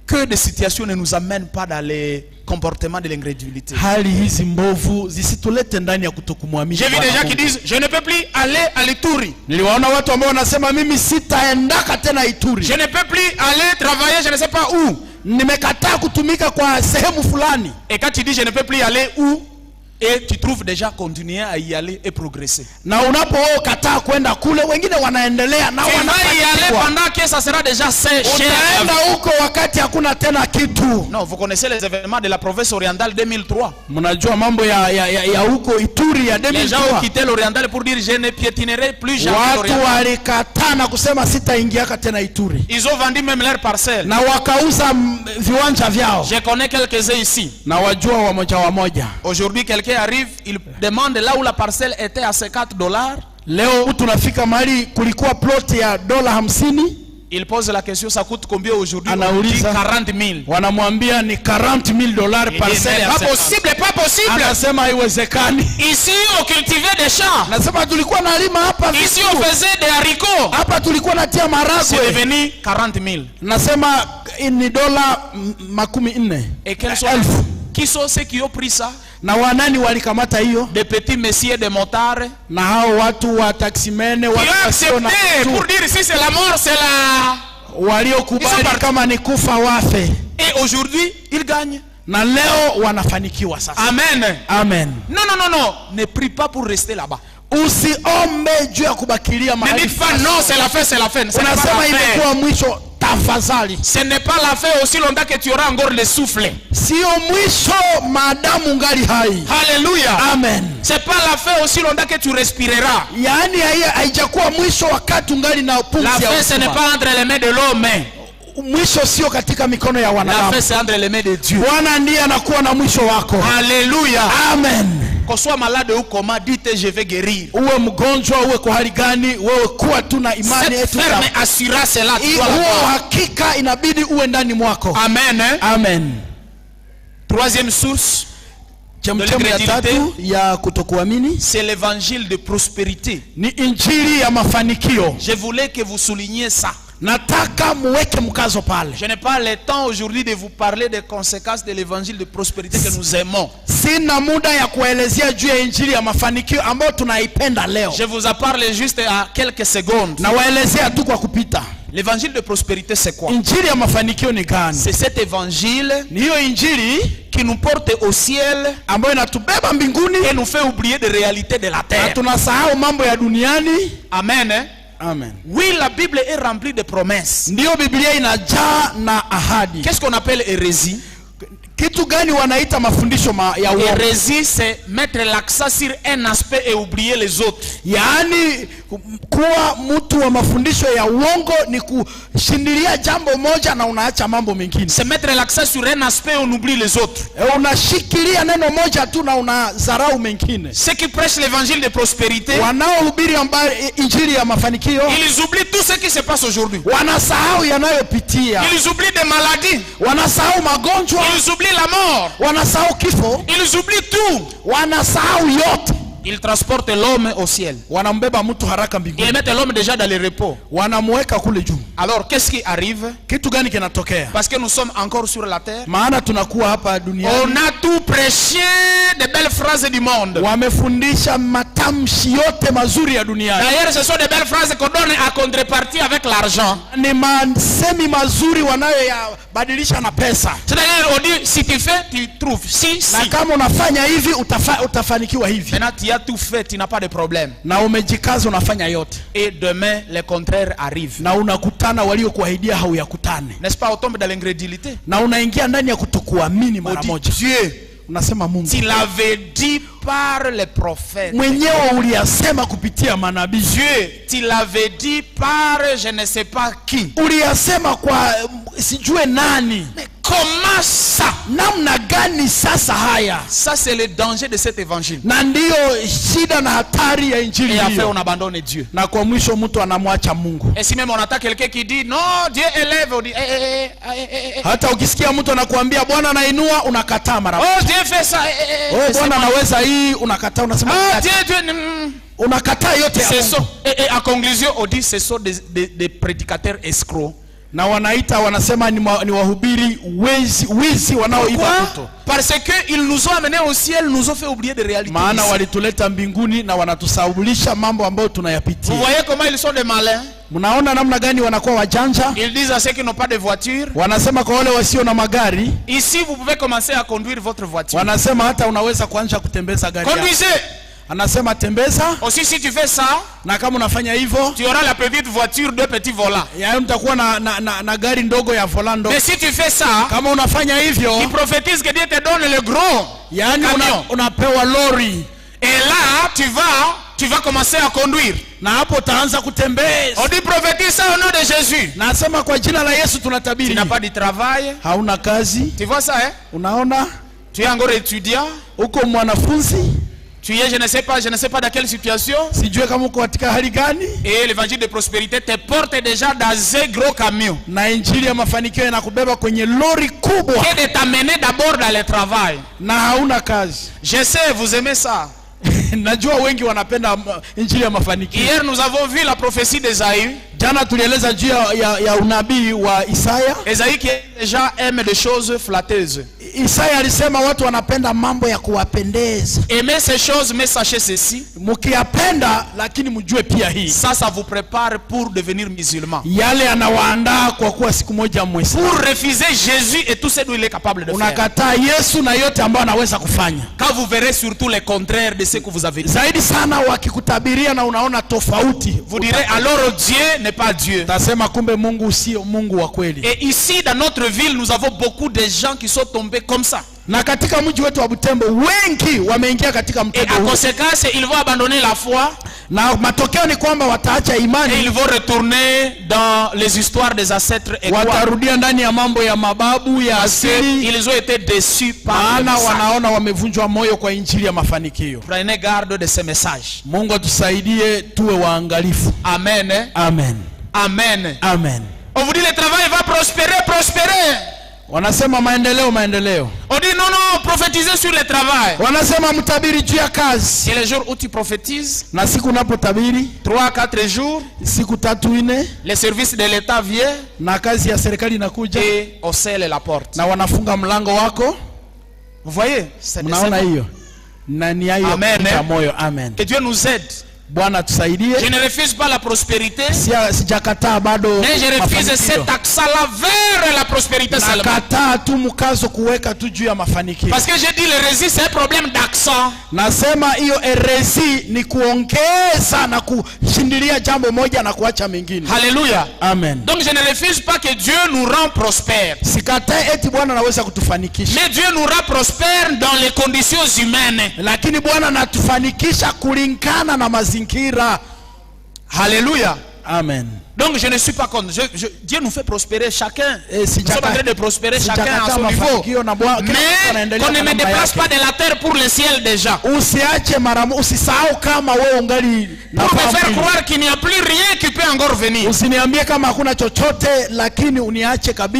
Que des situations ne nous amènent pas dans les comportements de l'incrédulité. Hali hizi mbovu zisitulete ndani ya kutokumwamini. J'ai vu des gens qui disent je ne peux plus aller à l'Ituri. Niliwaona watu ambao wanasema mimi sitaendaka tena Ituri. Je ne peux plus aller travailler je ne sais pas où. Nimekataa kutumika kwa sehemu fulani. Et quand tu dis je ne peux plus aller où? Et tu trouves déjà continuer à y aller et progresser. Na unapokataa kwenda kule, wengine wanaendelea na wanafanikiwa. Pendant que ça sera déjà cher. Utaenda huko wakati hakuna tena kitu. Non, vous connaissez les événements de la province orientale 2003. Mnajua mambo ya huko Ituri ya 2003. Les gens ont quitté l'oriental pour dire je ne piétinerai plus jamais l'oriental. Watu walikataa na kusema sitaingiaka tena Ituri. Ils ont vendu même leurs parcelles. Na wakauza viwanja vyao. Je connais quelques-uns ici. Na wajua wamoja. Aujourd'hui quelqu'un arrive, il demande là où la parcelle était à $50. Leo tunafika mahali kulikuwa plot ya $50. Il pose la question, ça coûte combien aujourd'hui? On dit 40 000. Wanamwambia ni $40,000 parcelle. Pas possible, pas possible. Anasema haiwezekani. Ici on cultivait des champs. Nasema tulikuwa nalima hapa. Ici on faisait des haricots. Hapa tulikuwa natia maharagwe. C'est devenu 40 000. Nasema ni $40,000. Et quels sont qui sont ceux qui ont pris ça? Na wanani walikamata hiyo? Des petits messieurs de motards. Na hao watu wa taksimene waliosema pour dire si c'est la mort, c'est la waliokubali kama ni kufa wafe. Et aujourd'hui, ils gagnent. Na leo wanafanikiwa sasa. Amen. Amen. Non. Ne prie pas pour rester là-bas. Usiombe juu ya kubakilia mahali. Ne dites pas non, c'est la fin, c'est la fin. Unasema imekuwa mwisho. Tafadhali. Ce n'est pas la fin aussi longtemps que tu auras encore le souffle. Sio mwisho maadamu ngali hai. Alléluia. Amen. C'est pas la fin aussi longtemps que tu respireras. Yaani haijakuwa mwisho wakati ungali na pumzi. La fin ce n'est pas entre les mains de l'homme. Mwisho sio katika mikono ya wanadamu. La fin c'est entre les mains de Dieu. Bwana ndiye anakuwa na mwisho wako. Alléluia. Amen. Qu'on soit malade ou comment, dites je vais guérir. Uwe mgonjwa uwe kwa hali gani, wewe kuwa tu na imani yetu. Cette ferme assurance là, tu dois la hakika inabidi uwe ndani mwako. Amen. Amen. Troisième source chemchemi ya tatu ya kutokuamini, c'est l'évangile de prospérité. Ni injili ya mafanikio. Je voulais que vous souligniez ça. Nataka muweke mkazo pale. Je n'ai pas le temps aujourd'hui de vous parler des conséquences de l'évangile de prospérité que nous aimons. Sina muda ya kuelezea juu ya injili ya mafanikio ambayo tunaipenda leo. Je vous en parle juste à quelques secondes. Na waelezea tu kwa kupita. L'évangile de prospérité c'est quoi? Injili ya mafanikio ni gani? C'est cet évangile ni hiyo injili qui nous porte au ciel ambayo inatubeba mbinguni et nous fait oublier des réalités de la terre. Na tunasahau mambo ya duniani. Amen. Amen. Oui, la Bible est remplie de promesses. Ndio Biblia inajaa na ahadi. Qu'est-ce qu'on appelle hérésie? Kitu gani wanaita mafundisho ya uongo? Hérésie c'est mettre l'accent sur un aspect et oublier les autres. Yaani kuwa mtu wa mafundisho ya uongo ni kushindilia jambo moja na unaacha mambo mengine. C'est mettre l'accent sur un aspect et on oublie les autres. Unashikilia neno moja tu na unadharau mengine. Ceux qui prêchent l'évangile de prospérité, wanaohubiri injili ya mafanikio, ils oublient tout ce qui se passe aujourd'hui. Wanasahau yanayopitia. Ils oublient des maladies. Wanasahau magonjwa. Ils oublient la mort. Wanasahau kifo. Ils oublient tout. Wanasahau yote. Ils transportent l'homme au ciel. Wanambeba mtu haraka mbinguni. Ils mettent l'homme déjà dans le repos. Wanamweka kule juu. Alors qu'est-ce qui arrive? Kitu gani kinatokea? Parce que nous sommes encore sur la terre. Maana tunakuwa hapa duniani. On a tout prêché de belles phrases du monde. Wamefundisha matamshi yote mazuri ya duniani. D'ailleurs ce sont de belles phrases qu'on donne à contrepartie avec l'argent. Ni masemi mazuri wanayoyabadilisha na pesa. C'est-à-dire on dit si tu fais tu trouves. Si. Na kama unafanya hivi utafanikiwa hivi. Tu as tout fait, tu n'as pas de problème. Na umejikaza unafanya yote. Et demain le contraire arrive. Na unakutana waliokuahidia hauyakutane. N'est-ce pas, on tombe dans l'incrédulité. Na unaingia ndani ya kutokuamini mara moja. Dieu, unasema Mungu, tu l'avais dit par les prophètes. Mwenyewe uliyasema kupitia manabii. Dieu, tu l'avais dit par je ne sais pas qui. Uliyasema kwa sijue nani. Mais comment ça? Namna gani sasa haya? Ça c'est le danger de cet évangile. Na ndio shida na hatari ya injili hiyo. Et après on abandonne Dieu. Na kwa mwisho mtu anamwacha Mungu. Et si même on attaque quelqu'un qui dit non, Dieu élève, on dit hata ukisikia mtu anakuambia Bwana anainua unakataa mara moja. Oh Dieu fait ça. Oh Bwana anaweza hii unakataa, unasema Dieu unakataa yote. Et en conclusion on dit ce sont des prédicateurs escrocs. Na wanasema ni wahubiri wizi wanaoiba mtu. Parce que ils nous ont amenés au ciel, nous ont fait oublier des réalités. Maana walituleta mbinguni na wanatusaulisha mambo ambayo tunayapitia. Vous voyez comment ils sont des malins? Mnaona namna gani wanakuwa wajanja? Ils disent à ceux qui n'ont pas de voiture, Wanasema kwa wale wasio na magari, ici vous pouvez commencer à conduire votre voiture. wanasema hata unaweza kuanza kutembeza gari yako. Conduisez. Anasema tembeza, Aussi si tu fais ça, na kama unafanya hivyo, tu auras la petite voiture, 2 petits volants. yaani mtakuwa na gari ndogo ya volant ndogo. Mais si tu fais ça, Kama unafanya hivyo, il prophétise que Dieu te donne le gros yaani camion. unapewa lori. Et là, tu vas commencer à conduire. Na hapo utaanza kutembeza. On dit prophétise ça au nom de Jésus. Nasema kwa jina la Yesu Tu tunatabiri. n'as pas de travail. Hauna kazi. Tu vois ça, hein? Unaona? Tu es encore étudiant. Uko mwanafunzi. Tu es, je ne sais pas dans quelle situation. Sijue kama uko katika hali gani. Et l'évangile de prospérité te porte déjà dans un gros camion. Na injili ya mafanikio inakubeba kwenye lori kubwa. Et de t'amener d'abord dans le travail. Na hauna kazi. Je sais, vous aimez ça. Najua wengi wanapenda injili ya mafanikio. Hier, nous avons vu la prophétie d'Ésaïe. Jana tulieleza juu ya unabii wa Isaya. Ésaïe qui déjà aime des choses flatteuses. Isaya alisema watu wanapenda mambo ya kuwapendeza. Aimez ces choses, mais sachez ceci. Mkiyapenda lakini mjue pia hii. Ça vous prépare pour devenir musulman. Yale anawaandaa kwa kuwa siku moja Muislamu. Pour refuser Jésus et tout ce dont il est capable de faire. Unakataa Yesu na yote ambayo anaweza kufanya. Quand vous verrez surtout les contraires de ce que vous avez dit. Zaidi sana wakikutabiria na unaona tofauti. Vous direz alors Dieu n'est pas Dieu. Tasema kumbe Mungu sio Mungu wa kweli. Et ici dans notre ville nous avons beaucoup de gens qui sont tombés comme ça. Na katika mji wetu wa Butembo wengi wameingia katika mtego. Et à conséquence ils vont abandonner la foi. Na matokeo ni kwamba wataacha imani. Et ils vont retourner dans les histoires des ancêtres et watarudia ndani ya mambo ya mababu ya asili. Ils ont été déçus par maana wanaona wamevunjwa moyo kwa injili ya mafanikio. Prenez garde de ces messages. Mungu atusaidie tuwe waangalifu. Amen. Amen. Amen. Amen. On vous dit le travail va prospérer. Wanasema maendeleo. On dit non, prophétisez sur le travail. Wanasema mtabiri juu ya kazi. Et les jours où tu prophétises, na siku unapotabiri 3-4 jours, siku 3-4, les services de l'État viennent na kazi ya serikali inakuja et on scelle la porte. Na wanafunga mlango wako. Vous voyez? Mnaona hiyo? Na ni hayo ya moyo. Amen. Que Dieu nous aide. Bwana tusaidie. Je ne refuse pas la prospérité. Sijakataa bado. Mais je refuse cet accent-là vers la prospérité seulement. Nakataa tu mkazo kuweka tu juu ya mafanikio. Parce que j'ai dit l'hérésie c'est un problème d'accent. Nasema hiyo heresi ni kuongeza na kushindilia jambo moja na kuacha mengine. Alléluia. Amen. Donc je ne refuse pas que Dieu nous rend prospères. Sikatai eti Bwana anaweza kutufanikisha. Mais Dieu nous rend prospères dans les conditions humaines. Lakini Bwana anatufanikisha kulingana na mazingira. Alléluia. Amen. Donc je ne suis pas contre. Dieu nous fait prospérer chacun. Nous sommes en train de prospérer chacun à son niveau. Mais qu'on ne me déplace pas de la terre pour le ciel déjà. Pour me faire croire qu'il n'y a plus rien qui peut encore venir.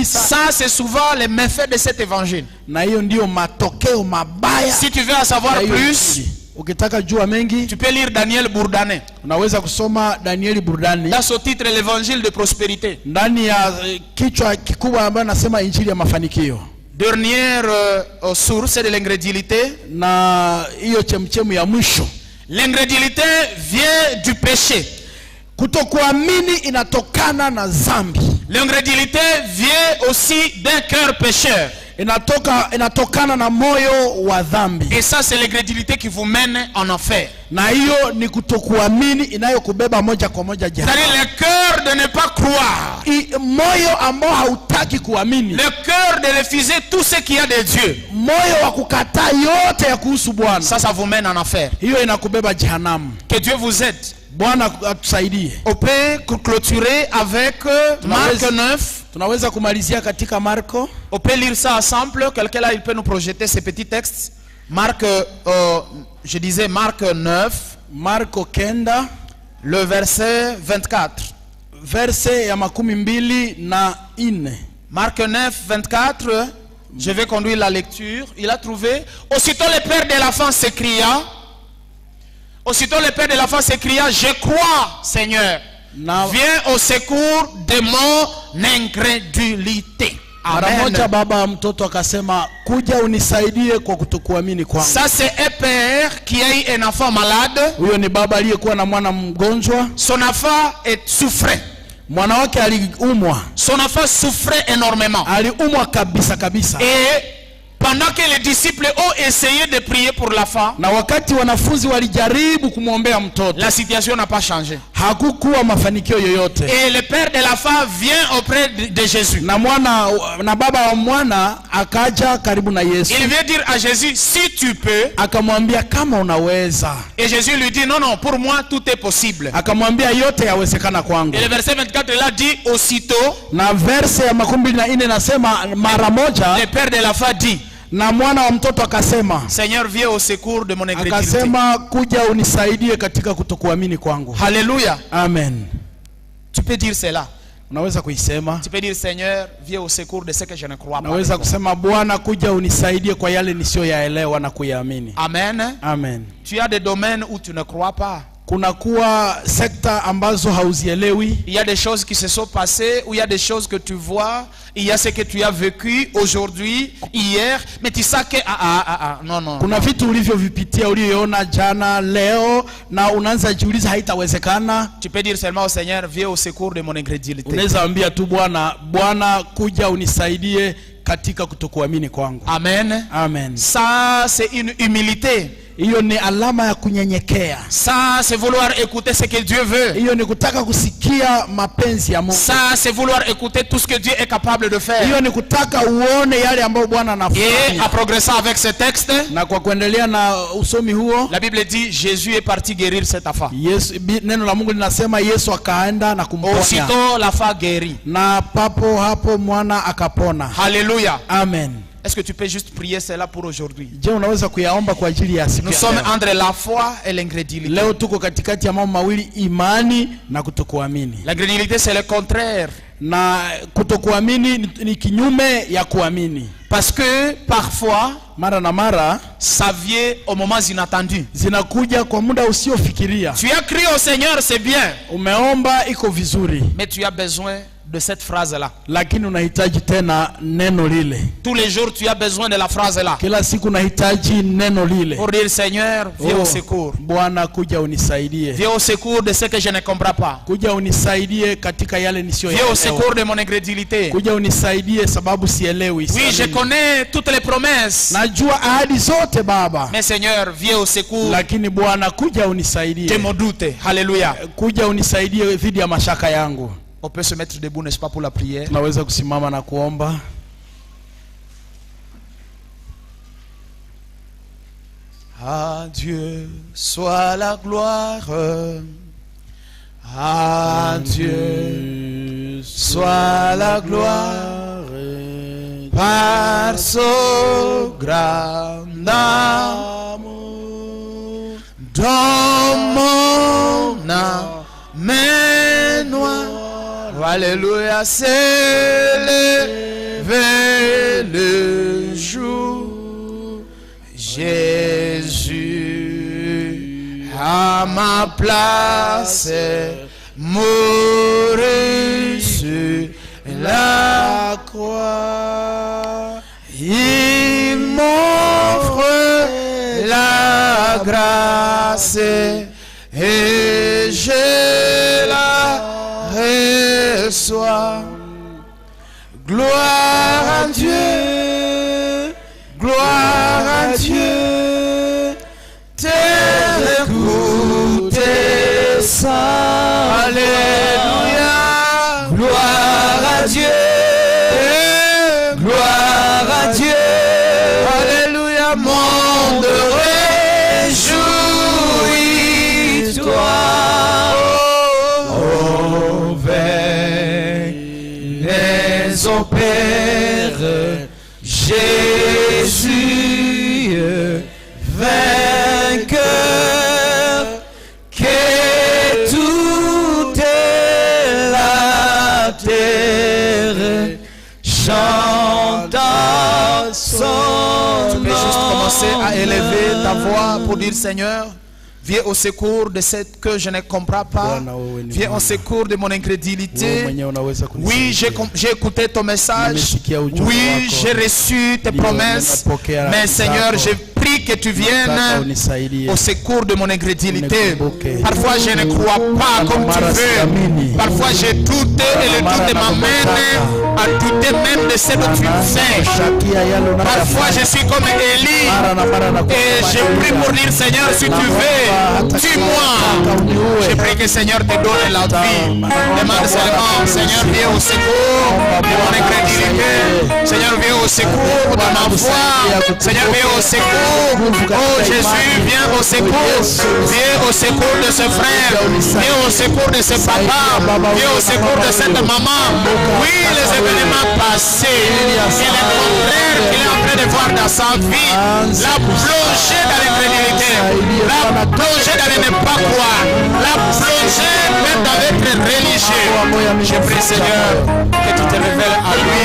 Ça c'est souvent les méfaits de cet évangile. Si tu veux en savoir plus, ukitaka jua mengi, tu peux lire Daniel Bourdané. Unaweza kusoma Danieli Bourdané. Dans son titre l'évangile de prospérité. Ndani ya kichwa kikubwa ambacho nasema injili ya mafanikio. Dernière source de l'ingrédulité. Na hiyo chemchemu ya mwisho. L'ingrédulité vient du péché. Kutokuamini inatokana na dhambi. L'ingrédulité vient aussi d'un cœur pécheur. Inatokana na moyo wa dhambi. Et ça c'est l'ingrédulité qui vous mène en enfer. Na hiyo ni kutokuamini inayokubeba moja kwa moja jehanamu. C'est-à-dire le cœur de ne pas croire. Moyo ambao hautaki kuamini. Le cœur de refuser tout ce qu'il y a de Dieu. Moyo wa kukataa yote ya kuhusu Bwana. Ça vous mène en enfer. Hiyo inakubeba jehanamu. Que Dieu vous aide. Bwana atusaidie. On peut clôturer avec Marc 9. Tunaweza kumalizia katika Marko. On peut lire ça ensemble. Quelqu'un là il peut nous projeter ces petits textes. Marc je disais Marc 9. Marko kenda. Le verset 24. Verset ya 24. Marc 9, 24. Je vais conduire la lecture. Il a trouvé. Aussitôt le père de l'enfant s'écria. Aussitôt le père de l'enfant s'écria, je crois, Seigneur. Viens au secours de mon incrédulité. Amen. Ça c'est un père qui a eu un enfant malade. Son enfant est souffrant. Mwanawake aliumwa. Son enfant souffrait énormément. Aliumwa kabisa kabisa. Et pendant que les disciples ont essayé de prier pour l'enfant, na wakati wanafunzi walijaribu kumwombea mtoto, la situation n'a pas changé. Hakukuwa mafanikio yoyote. Et le père de l'enfant vient auprès de Jésus. Na baba wa mwana akaja karibu na Yesu. Il vient dire à Jésus, si tu peux. Akamwambia kama unaweza. Et Jésus lui dit, non, non, pour moi tout est possible. Akamwambia yote yawezekana kwangu. Et le verset 24 là dit, aussitôt. Na verse ya 24 nasema mara moja. Le père de l'enfant dit. Na mwana wa mtoto akasema, Seigneur, viens au secours de mon incrédulité. Akasema, kuja unisaidie katika kutokuamini kwangu. Hallelujah. Amen. Tu peux dire cela. Unaweza kuisema. Tu peux dire, Seigneur, viens au secours de ce que je ne crois pas. Unaweza kusema, Bwana kuja unisaidie kwa yale nisiyoyaelewa na kuyaamini. Amen. Amen. Tu as des domaines où tu ne crois pas. Kunakuwa sekta ambazo hauzielewi. Il y a des choses qui se sont passées, ou il y a des choses que tu vois, il y a ce que tu as vécu aujourd'hui, hier, mais tu sais que non. Kuna vitu ulivyovipitia uliyoona jana leo na unaanza jiuliza haitawezekana. Tu peux dire seulement au Seigneur, viens au secours de mon incrédulité. Unaweza ambia tu Bwana kuja unisaidie katika kutokuamini kwangu. Amen. Amen. Ça c'est une humilité. Hiyo ni alama ya kunyenyekea. Ça c'est vouloir écouter ce que Dieu veut. Hiyo ni kutaka kusikia mapenzi ya Mungu. Ça c'est vouloir écouter tout ce que Dieu est capable de faire. Hiyo ni kutaka uone yale ambayo Bwana anafanya. Et en progressant avec ce texte, na kwa kuendelea na usomi huo, la Bible dit Jésus est parti guérir cet enfant. Yesu, neno la Mungu linasema Yesu akaenda na kumponya. Aussitôt l'enfant guéri. Na papo hapo mwana akapona. Alléluia. Amen. Est-ce que tu peux juste prier cela pour aujourd'hui? Je, unaweza kuyaomba kwa ajili ya siku. Nous sommes entre la foi et l'incrédulité. Leo tuko katikati ya mambo mawili, imani na kutokuamini. L'incrédulité c'est le contraire. Na kutokuamini ni kinyume ya kuamini. Parce que parfois mara na mara ça vient au moment inattendu. Zinakuja kwa muda usiofikiria. Tu as crié au Seigneur, c'est bien. Umeomba iko vizuri. Mais tu as besoin de cette phrase là. Lakini unahitaji tena neno lile. Tous les jours tu as besoin de la phrase là. Kila siku unahitaji neno lile. Pour dire Seigneur, viens au secours. Bwana kuja unisaidie. Viens au secours de ce que je ne comprends pas. Kuja unisaidie katika yale nisiyoelewa. Viens au secours de mon incrédulité. Kuja unisaidie sababu sielewi. Oui, je connais toutes les promesses. Najua ahadi zote Baba. Mais Seigneur, viens au secours. Lakini Bwana kuja unisaidie. De mon doute. Alléluia. Kuja unisaidie dhidi ya mashaka yangu. On peut se mettre debout, n'est-ce pas, pour la prière? Tunaweza kusimama na kuomba. À Dieu soit la gloire. À Dieu soit la gloire. Par son grand amour. Dans mon âme noire. Alléluia, c'est levé le jour. Jésus à ma place mourit sur la croix. Il m'offre la grâce et je la reçois. Gloire à Dieu, gloire à Dieu, terre écoutez ça. Alléluia, gloire à Dieu, gloire à Dieu. Alléluia, monde réjouis-toi. Au Père Jésus vainqueur, que toute la terre chante son nom. Tu peux juste commencer à élever ta voix pour dire Seigneur, viens au secours de ce que je ne comprends pas. Viens au secours de mon incrédulité. Oui, j'ai écouté ton message. Oui, j'ai reçu tes promesses. Mais Seigneur, je prie que tu viennes au secours de mon incrédulité. Parfois je ne crois pas comme tu veux. Parfois je doute et le doute m'amène à douter même de ce que tu fais. Parfois je suis comme Élie et je prie pour dire Seigneur, si tu veux, tue-moi. Je prie que Seigneur te donne la vie. Demande seulement, Seigneur, viens au secours de mon incrédulité. Seigneur, viens au secours de ma foi. Seigneur, viens au secours. Oh Jésus, viens au secours. Viens au secours de ce frère. Viens au secours de ce papa. Viens au secours de cette maman. Oui, les événements passés et les contraires qu'il est en train de voir dans sa vie, la plongée dans l'incrédulité, la plongée dans le ne pas croire, la plongée même dans l'être religieux. Je prie Seigneur que tu te révèles à lui.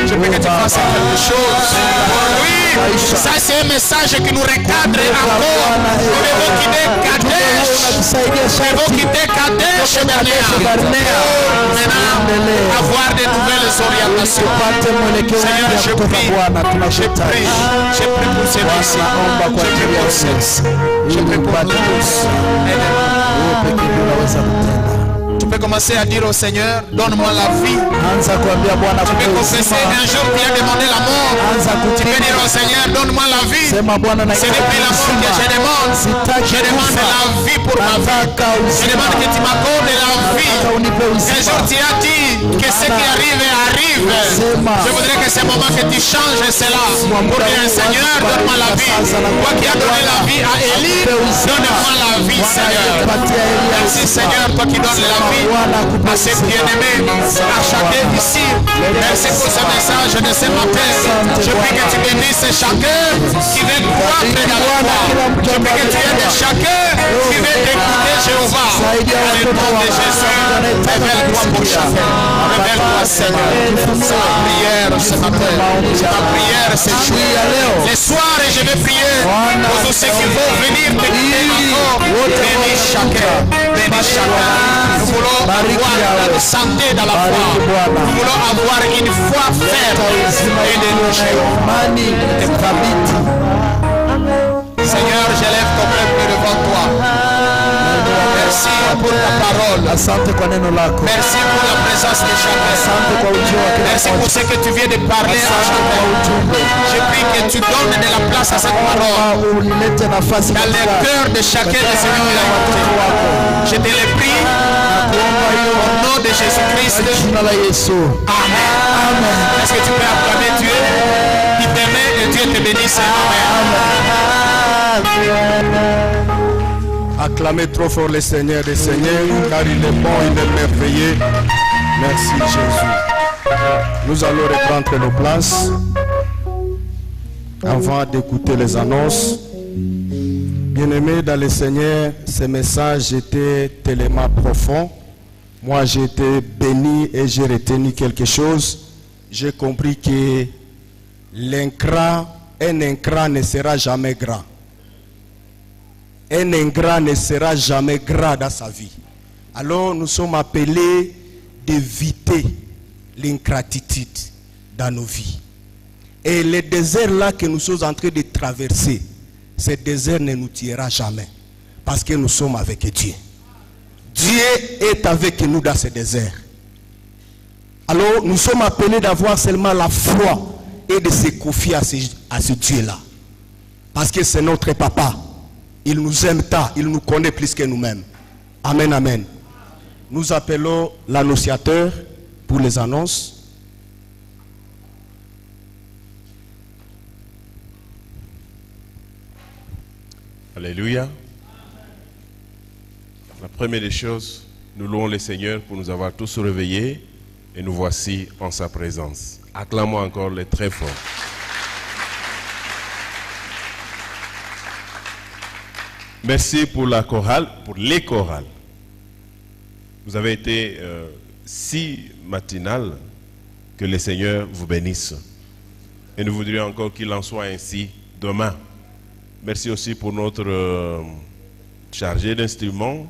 Je prie que tu fasses quelque chose pour lui. Ça c'est un message qui nous recadre encore. Nous devons quitter Kadesh. Nous devons quitter Kadesh Barnea. Maintenant, avoir de nouvelles orientations. Seigneur, je prie pour ces dossiers. Je prie pour tous. Tu peux commencer à dire au Seigneur, donne-moi la vie. Tu peux confesser un jour qui a demandé la mort. Tu peux dire au Seigneur, donne-moi la vie. C'est depuis la mort que je demande. Je demande la vie pour ma vie. Je demande que tu m'accordes la vie. Un jour tu as dit que ce qui arrive arrive. Je voudrais que ce moment que tu changes cela. Pour dire Seigneur, donne-moi la vie. Toi qui as donné la vie à Élie, donne-moi la vie Seigneur. Merci Seigneur, toi qui donnes la vie à ces bien-aimés, à chacun ici. Merci pour ce message de ce matin. Je prie que tu bénisses chacun qui veut croître dans la foi. Je prie que tu aides chacun qui veut écouter Jéhovah. Dans le nom de Jésus, révèle-toi pour chacun. Révèle-toi Seigneur. C'est ma prière ce matin. C'est ma prière ce jour. Les soirs, je vais prier pour tous ceux qui vont venir t'écouter encore. Bénis chacun. Bénis chacun. Nous voulons avoir la santé dans la foi. Nous voulons avoir une foi ferme et de nos Seigneur, je lève ton peuple devant toi. Merci pour ta parole. Merci pour la présence de chacun. Merci pour ce que tu viens de parler à chacun. Je prie que tu donnes de la place à cette parole dans le cœur de chacun de ces gens. Je te le prie au nom de Jésus-Christ. Amen. Est-ce que tu peux acclamer Dieu qui t'aimait et Dieu te bénisse? Amen. Acclamez trop fort le Seigneur des Seigneurs, car il est bon, il est merveilleux. Merci Jésus. Nous allons reprendre nos places avant d'écouter les annonces. Bien-aimés dans le Seigneur, ce message était tellement profond. Moi, j'ai été béni et j'ai retenu quelque chose. J'ai compris que un ingrat ne sera jamais grand. Un ingrat ne sera jamais gras dans sa vie. Alors nous sommes appelés d'éviter l'ingratitude dans nos vies. Et le désert là que nous sommes en train de traverser, ce désert ne nous tuera jamais. Parce que nous sommes avec Dieu. Dieu est avec nous dans ce désert. Alors nous sommes appelés d'avoir seulement la foi et de se confier à ce Dieu-là. Parce que c'est notre papa. Il nous aime tant, il nous connaît plus que nous-mêmes. Amen, amen. Nous appelons l'annonciateur pour les annonces. Alléluia. La première des choses, nous louons le Seigneur pour nous avoir tous réveillés et nous voici en sa présence. Acclamons encore les très forts. Merci pour la chorale, pour les chorales. Vous avez été si matinal que le Seigneur vous bénisse. Et nous voudrions encore qu'il en soit ainsi demain. Merci aussi pour notre chargé d'instruments.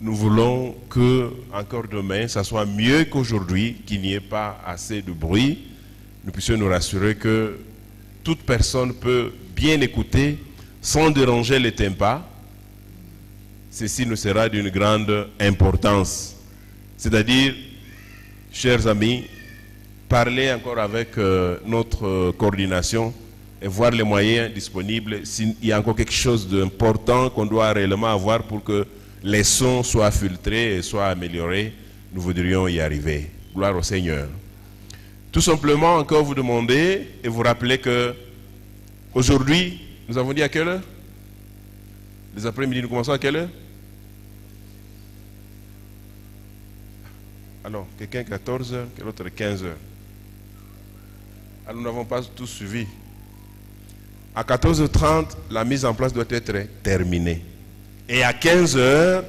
nous voulons que, encore demain, ça soit mieux qu'aujourd'hui, qu'il n'y ait pas assez de bruit. Nous puissions nous rassurer que toute personne peut bien écouter sans déranger les tympans. Ceci nous sera d'une grande importance. C'est-à-dire, chers amis, parler encore avec notre coordination et voir les moyens disponibles s'il y a encore quelque chose d'important qu'on doit réellement avoir pour que les sons soient filtrés et soient améliorés. Nous voudrions y arriver. Gloire au Seigneur. Tout simplement encore vous demander et vous rappeler que aujourd'hui, nous avons dit à quelle heure? Les après-midi, nous commençons à quelle heure? Alors, quelqu'un 14 heures, quel autre 15 heures. Alors, nous n'avons pas tous suivi. À 14h30, la mise en place doit être terminée. Et à 15 heures,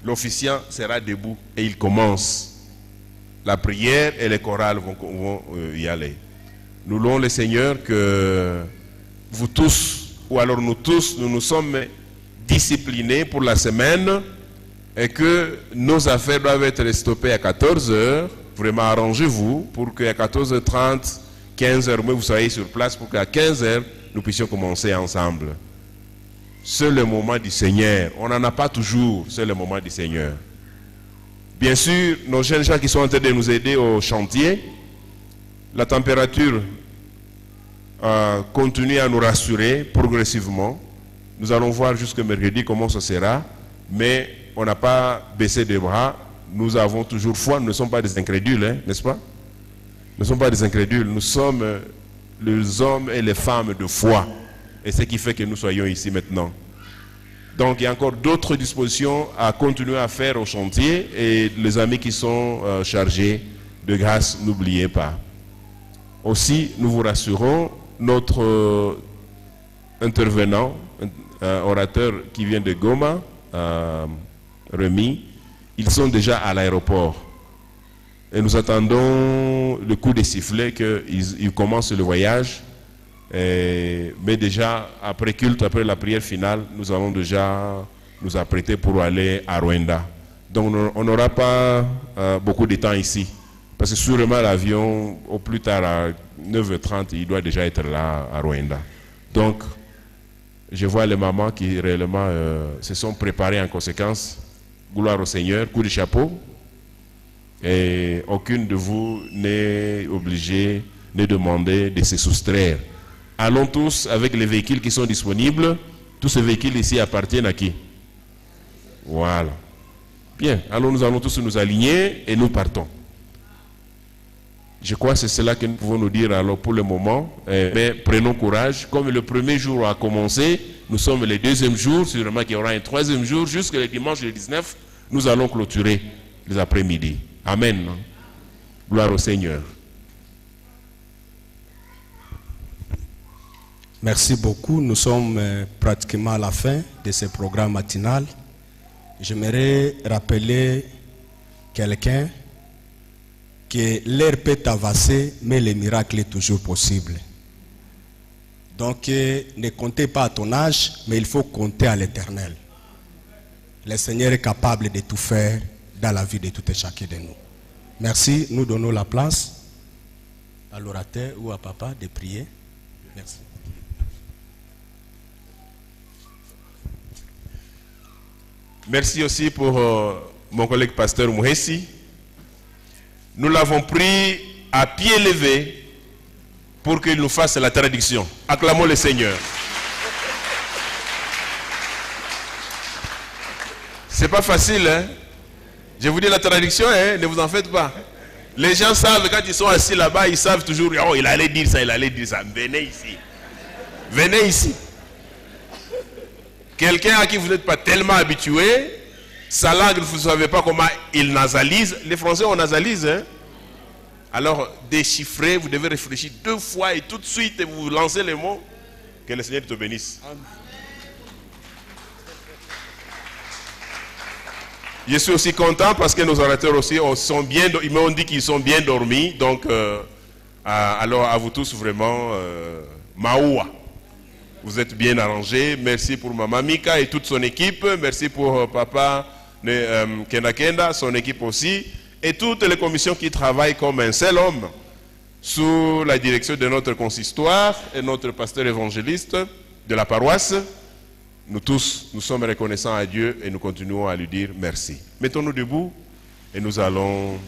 l'officiant sera debout et il commence. La prière et les chorales vont y aller. Nous louons le Seigneur que vous tous, ou alors nous tous, nous nous sommes disciplinés pour la semaine et que nos affaires doivent être stoppées à 14 heures. Vraiment, arrangez-vous pour qu'à 14h30, 15h, vous soyez sur place pour qu'à 15h, nous puissions commencer ensemble. C'est le moment du Seigneur. On n'en a pas toujours, c'est le moment du Seigneur. Bien sûr, nos jeunes gens qui sont en train de nous aider au chantier, la température continue à nous rassurer progressivement. Nous allons voir jusqu'à mercredi comment ça sera, mais on n'a pas baissé les bras. Nous avons toujours foi, nous ne sommes pas des incrédules, hein, n'est-ce pas? Nous ne sommes pas des incrédules, nous sommes les hommes et les femmes de foi. Et c'est ce qui fait que nous soyons ici maintenant. Donc il y a encore d'autres dispositions à continuer à faire au chantier et les amis qui sont chargés de grâce, n'oubliez pas. Aussi, nous vous rassurons, notre intervenant, orateur qui vient de Goma, Rémi, ils sont déjà à l'aéroport. Et nous attendons le coup de sifflet qu'ils commencent le voyage. Mais déjà, après culte, après la prière finale, nous allons déjà nous apprêter pour aller à Rwanda. Donc on n'aura pas beaucoup de temps ici. Parce que sûrement l'avion, au plus tard à 9h30, il doit déjà être là à Rwanda. Donc, je vois les mamans qui réellement se sont préparées en conséquence. Gloire au Seigneur, coup de chapeau. Et aucune de vous n'est obligée, n'est demandée de se soustraire. Allons tous avec les véhicules qui sont disponibles. Tous ces véhicules ici appartiennent à qui? Voilà. Bien, alors nous allons tous nous aligner et nous partons. Je crois que c'est cela que nous pouvons nous dire alors pour le moment. Mais prenons courage. Comme le premier jour a commencé, nous sommes le deuxième jour. Sûrement qu'il y aura un troisième jour. Jusqu'à le dimanche le 19, nous allons clôturer les après-midi. Amen. Gloire au Seigneur. Merci beaucoup. Nous sommes pratiquement à la fin de ce programme matinal. J'aimerais rappeler quelqu'un que l'air peut avancer, mais le miracle est toujours possible. Donc, ne comptez pas à ton âge, mais il faut compter à l'Éternel. Le Seigneur est capable de tout faire dans la vie de tout et chacun de nous. Merci. Nous donnons la place à l'orateur ou à papa de prier. Merci. Merci aussi pour mon collègue pasteur Mouhessi. Nous l'avons pris à pied levé pour qu'il nous fasse la traduction. Acclamons le Seigneur. C'est pas facile, hein? Je vous dis la traduction, hein? Ne vous en faites pas. Les gens savent, quand ils sont assis là-bas, ils savent toujours, oh, il allait dire ça, il allait dire ça. Venez ici. Venez ici. Quelqu'un à qui vous n'êtes pas tellement habitué, sa langue, vous ne savez pas comment il nasalise. Les Français, on nasalise, hein? Alors, déchiffrez, vous devez réfléchir 2 fois et tout de suite, vous lancez les mots. Que le Seigneur te bénisse. Amen. Je suis aussi content parce que nos orateurs aussi sont bien, ils m'ont dit qu'ils sont bien dormis. Donc, alors à vous tous vraiment, Maoua. Vous êtes bien arrangés. Merci pour Maman Mika et toute son équipe. Merci pour Papa Kenda Kenda, son équipe aussi, et toutes les commissions qui travaillent comme un seul homme sous la direction de notre consistoire et notre pasteur évangéliste de la paroisse. Nous tous, nous sommes reconnaissants à Dieu et nous continuons à lui dire merci. Mettons-nous debout et nous allons...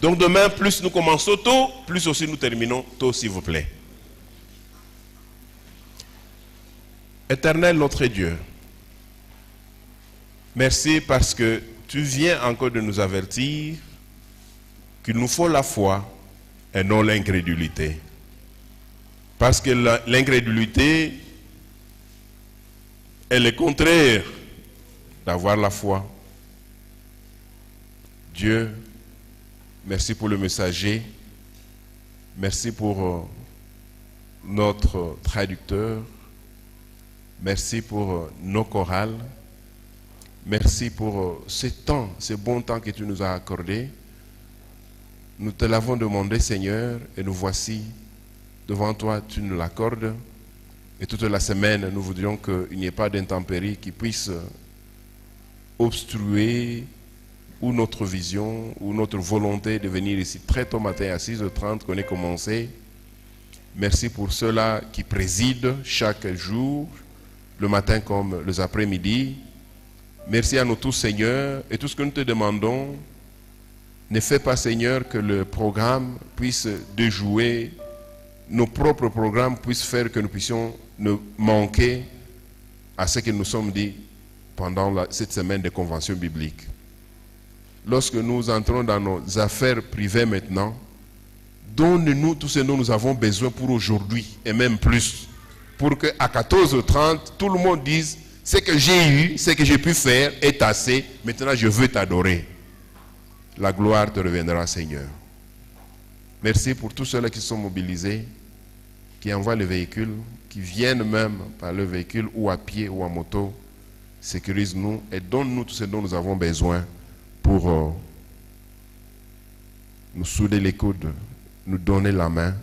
Donc demain, plus nous commençons tôt, plus aussi nous terminons tôt, s'il vous plaît. Éternel notre Dieu, merci parce que tu viens encore de nous avertir qu'il nous faut la foi et non l'incrédulité. Parce que l'incrédulité est le contraire d'avoir la foi. Dieu, merci pour le messager. Merci pour notre traducteur. Merci pour nos chorales. Merci pour ce temps, ce bon temps que tu nous as accordé. Nous te l'avons demandé, Seigneur, et nous voici devant toi, tu nous l'accordes. Et toute la semaine, nous voudrions qu'il n'y ait pas d'intempéries qui puissent obstruer ou notre vision, ou notre volonté de venir ici très tôt matin à 6h30 qu'on ait commencé. Merci pour ceux-là qui président chaque jour, le matin comme les après-midi. Merci à nous tous, Seigneur, et tout ce que nous te demandons, ne fais pas, Seigneur, que le programme puisse déjouer, nos propres programmes puissent faire que nous puissions ne manquer à ce que nous sommes dit pendant cette semaine de convention biblique. Lorsque nous entrons dans nos affaires privées maintenant, donne-nous tout ce dont nous avons besoin pour aujourd'hui et même plus, pour qu'à 14h30, tout le monde dise ce que j'ai eu, ce que j'ai pu faire est assez, maintenant je veux t'adorer. La gloire te reviendra, Seigneur. Merci pour tous ceux-là qui sont mobilisés, qui envoient les véhicules, qui viennent même par le véhicule ou à pied ou à moto. Sécurise-nous et donne-nous tout ce dont nous avons besoin pour nous souder les coudes, nous donner la main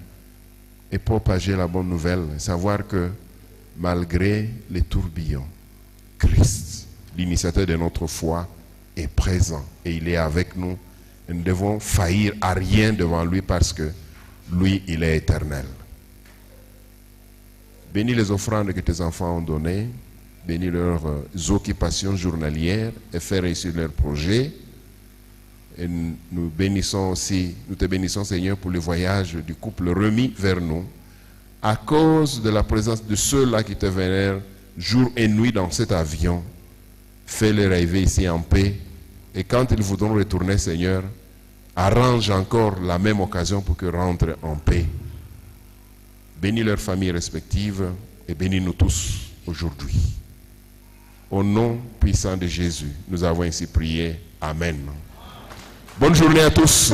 et propager la bonne nouvelle. Savoir que malgré les tourbillons, Christ, l'initiateur de notre foi, est présent et il est avec nous. Et nous devons faillir à rien devant lui parce que lui, il est éternel. Bénis les offrandes que tes enfants ont données, bénis leurs occupations journalières et fais réussir leurs projets. Et nous bénissons aussi, nous te bénissons, Seigneur, pour le voyage du couple remis vers nous, à cause de la présence de ceux-là qui te vénèrent jour et nuit dans cet avion. Fais-les arriver ici en paix. Et quand ils voudront retourner, Seigneur, arrange encore la même occasion pour qu'ils rentrent en paix. Bénis leurs familles respectives et bénis-nous tous aujourd'hui. Au nom puissant de Jésus, nous avons ainsi prié. Amen. Bonne journée à tous.